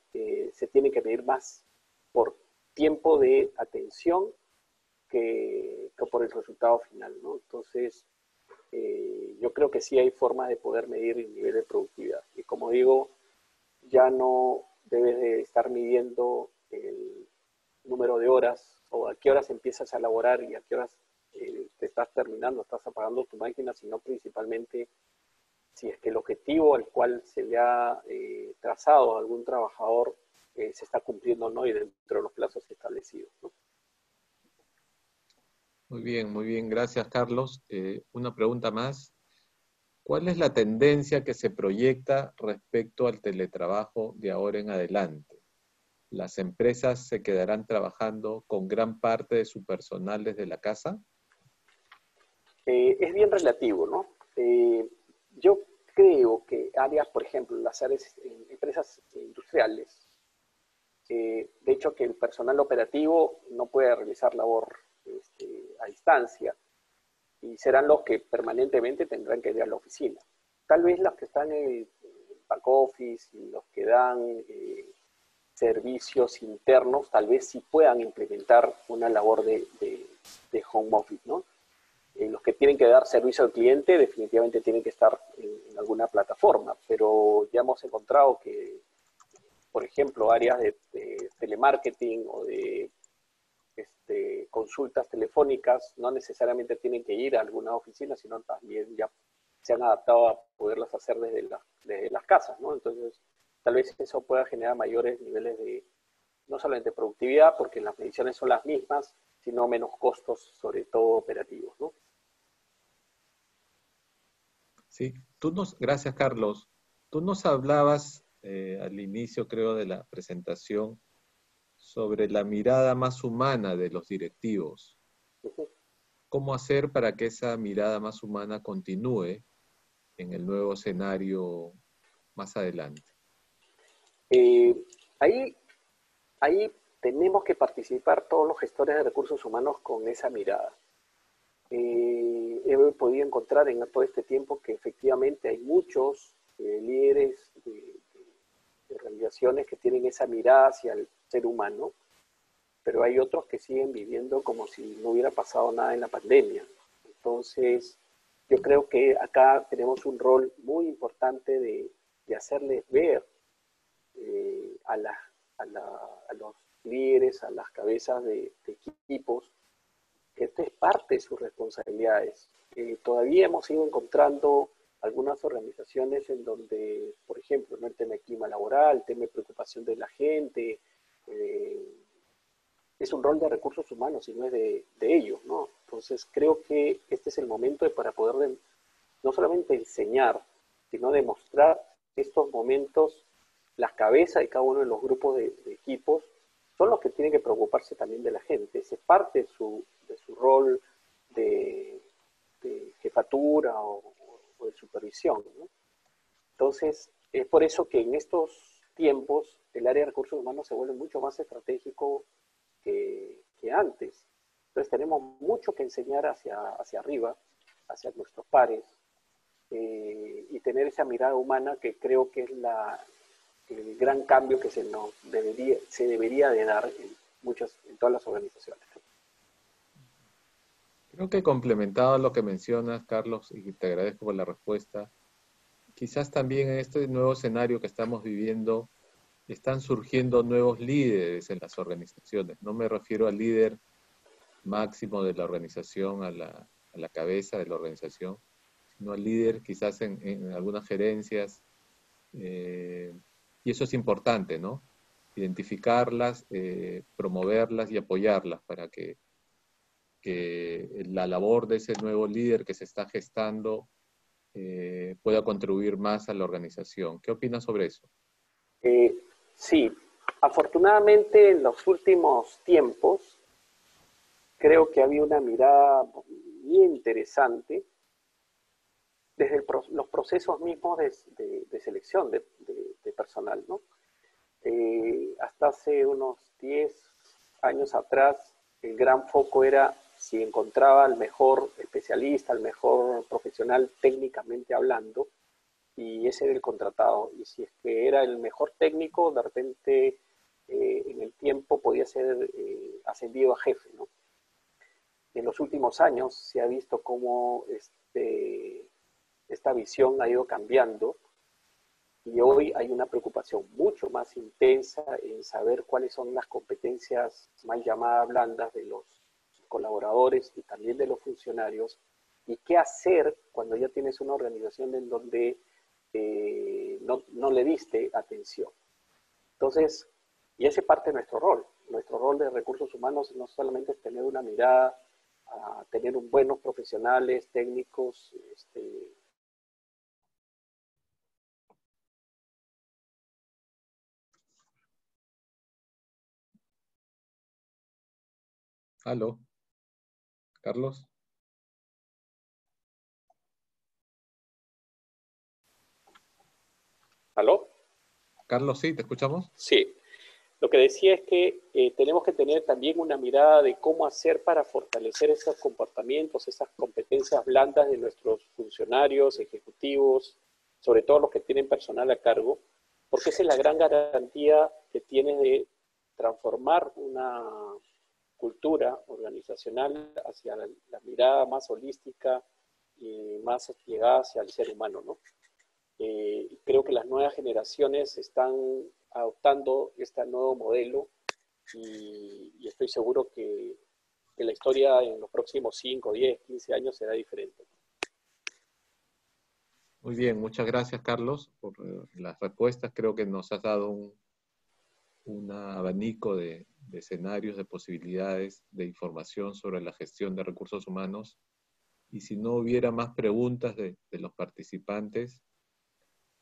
se tienen que medir más por tiempo de atención que por el resultado final, ¿no? Entonces, yo creo que sí hay formas de poder medir el nivel de productividad. Y como digo, ya no debes de estar midiendo el número de horas o a qué horas empiezas a laborar y a qué horas te estás terminando, estás apagando tu máquina, sino principalmente si es que el objetivo al cual se le ha trazado a algún trabajador se está cumpliendo o no y dentro de los plazos establecidos, ¿no? Muy bien, gracias, Carlos. Una pregunta más. ¿Cuál es la tendencia que se proyecta respecto al teletrabajo de ahora en adelante? ¿Las empresas se quedarán trabajando con gran parte de su personal desde la casa? Es bien relativo, ¿no? Yo creo que áreas, por ejemplo, las áreas, empresas industriales, de hecho que el personal operativo no puede realizar labor a distancia y serán los que permanentemente tendrán que ir a la oficina. Tal vez los que están en el back office y los que dan servicios internos, tal vez sí puedan implementar una labor de home office, ¿no? Los que tienen que dar servicio al cliente definitivamente tienen que estar en alguna plataforma, pero ya hemos encontrado que, por ejemplo, áreas de telemarketing o de consultas telefónicas, no necesariamente tienen que ir a alguna oficina, sino también ya se han adaptado a poderlas hacer desde las casas, ¿no? Entonces, tal vez eso pueda generar mayores niveles de, no solamente de productividad, porque las mediciones son las mismas, sino menos costos, sobre todo operativos, ¿no? Sí, gracias Carlos. Tú nos hablabas al inicio, creo, de la presentación sobre la mirada más humana de los directivos. ¿Cómo hacer para que esa mirada más humana continúe en el nuevo escenario más adelante? Ahí tenemos que participar todos los gestores de recursos humanos con esa mirada. He podido encontrar en todo este tiempo que efectivamente hay muchos líderes de organizaciones que tienen esa mirada hacia el ser humano, pero hay otros que siguen viviendo como si no hubiera pasado nada en la pandemia. Entonces, yo creo que acá tenemos un rol muy importante de hacerles ver a los líderes, a las cabezas de equipos, que esto es parte de sus responsabilidades. Todavía hemos ido encontrando algunas organizaciones en donde, por ejemplo, ¿no?, el tema de clima laboral, el tema de preocupación de la gente, es un rol de recursos humanos y no es de ellos, ¿no? Entonces creo que este es el momento para poder no solamente enseñar, sino demostrar estos momentos. Las cabezas de cada uno de los grupos de equipos son los que tienen que preocuparse también de la gente. Ese es parte de su rol de jefatura o de supervisión, ¿no? Entonces, es por eso que en estos tiempos el área de recursos humanos se vuelve mucho más estratégico que antes. Entonces, tenemos mucho que enseñar hacia arriba, hacia nuestros pares, y tener esa mirada humana que creo que es el gran cambio que se debería de dar en todas las organizaciones. Creo que complementado a lo que mencionas, Carlos, y te agradezco por la respuesta, quizás también en este nuevo escenario que estamos viviendo están surgiendo nuevos líderes en las organizaciones. No me refiero al líder máximo de la organización, a la cabeza de la organización, sino al líder quizás en algunas gerencias. Y eso es importante, ¿no? Identificarlas, promoverlas y apoyarlas para que la labor de ese nuevo líder que se está gestando pueda contribuir más a la organización. ¿Qué opinas sobre eso? Sí, afortunadamente en los últimos tiempos creo que había una mirada bien interesante desde los procesos mismos de selección de personal, ¿no? Hasta hace unos 10 años atrás, el gran foco era si encontraba al mejor especialista, al mejor profesional técnicamente hablando, y ese era el contratado. Y si es que era el mejor técnico, de repente en el tiempo podía ser ascendido a jefe, ¿no? En los últimos años se ha visto cómo esta visión ha ido cambiando, y hoy hay una preocupación mucho más intensa en saber cuáles son las competencias mal llamadas blandas de los colaboradores y también de los funcionarios, y qué hacer cuando ya tienes una organización en donde no le diste atención. Entonces, y ese es parte de nuestro rol. Nuestro rol de recursos humanos no solamente es tener una mirada a tener buenos profesionales, técnicos, ¿Aló? ¿Carlos? ¿Aló? Carlos, sí, ¿te escuchamos? Sí. Lo que decía es que tenemos que tener también una mirada de cómo hacer para fortalecer esos comportamientos, esas competencias blandas de nuestros funcionarios, ejecutivos, sobre todo los que tienen personal a cargo, porque esa es la gran garantía que tienes de transformar una cultura organizacional hacia la mirada más holística y más llegada hacia el ser humano, ¿no? Creo que las nuevas generaciones están adoptando este nuevo modelo, y y estoy seguro que la historia en los próximos 5, 10, 15 años será diferente. Muy bien, muchas gracias, Carlos, por las respuestas. Creo que nos has dado un abanico de escenarios, de posibilidades, de información sobre la gestión de recursos humanos. Y si no hubiera más preguntas de los participantes,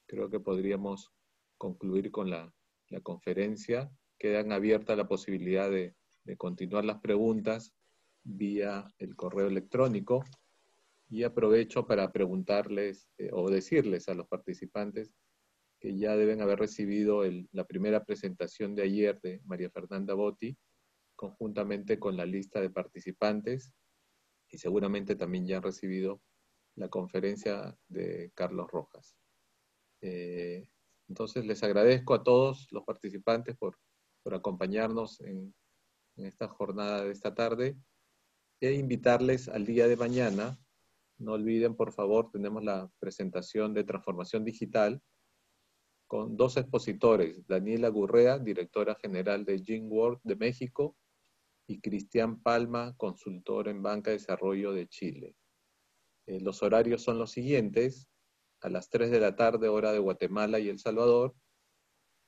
creo que podríamos concluir con la conferencia. Quedan abierta la posibilidad de continuar las preguntas vía el correo electrónico. Y aprovecho para preguntarles o decirles a los participantes que ya deben haber recibido la primera presentación de ayer de María Fernanda Botti, conjuntamente con la lista de participantes, y seguramente también ya han recibido la conferencia de Carlos Rojas. Entonces les agradezco a todos los participantes por acompañarnos en esta jornada de esta tarde, e invitarles al día de mañana. No olviden, por favor, tenemos la presentación de transformación digital con 2 expositores, Daniela Gurrea, directora general de GenWorld de México, y Cristian Palma, consultor en Banca de Desarrollo de Chile. Los horarios son los siguientes: a las 3 de la tarde, hora de Guatemala y El Salvador,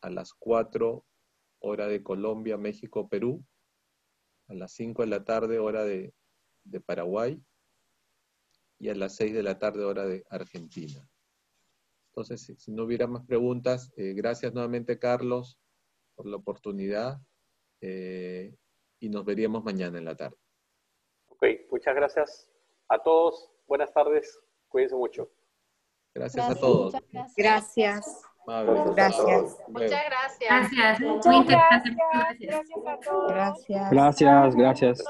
a las 4, hora de Colombia, México, Perú, a las 5 de la tarde, hora de Paraguay, y a las 6 de la tarde, hora de Argentina. Entonces, si no hubiera más preguntas, gracias nuevamente, Carlos, por la oportunidad, y nos veríamos mañana en la tarde. Ok, muchas gracias a todos. Buenas tardes. Cuídense mucho. Gracias a todos. Muchas Gracias. Gracias. Muchas gracias. Gracias. Muchas Muy interesante. gracias. Gracias a todos. Gracias. Gracias, gracias.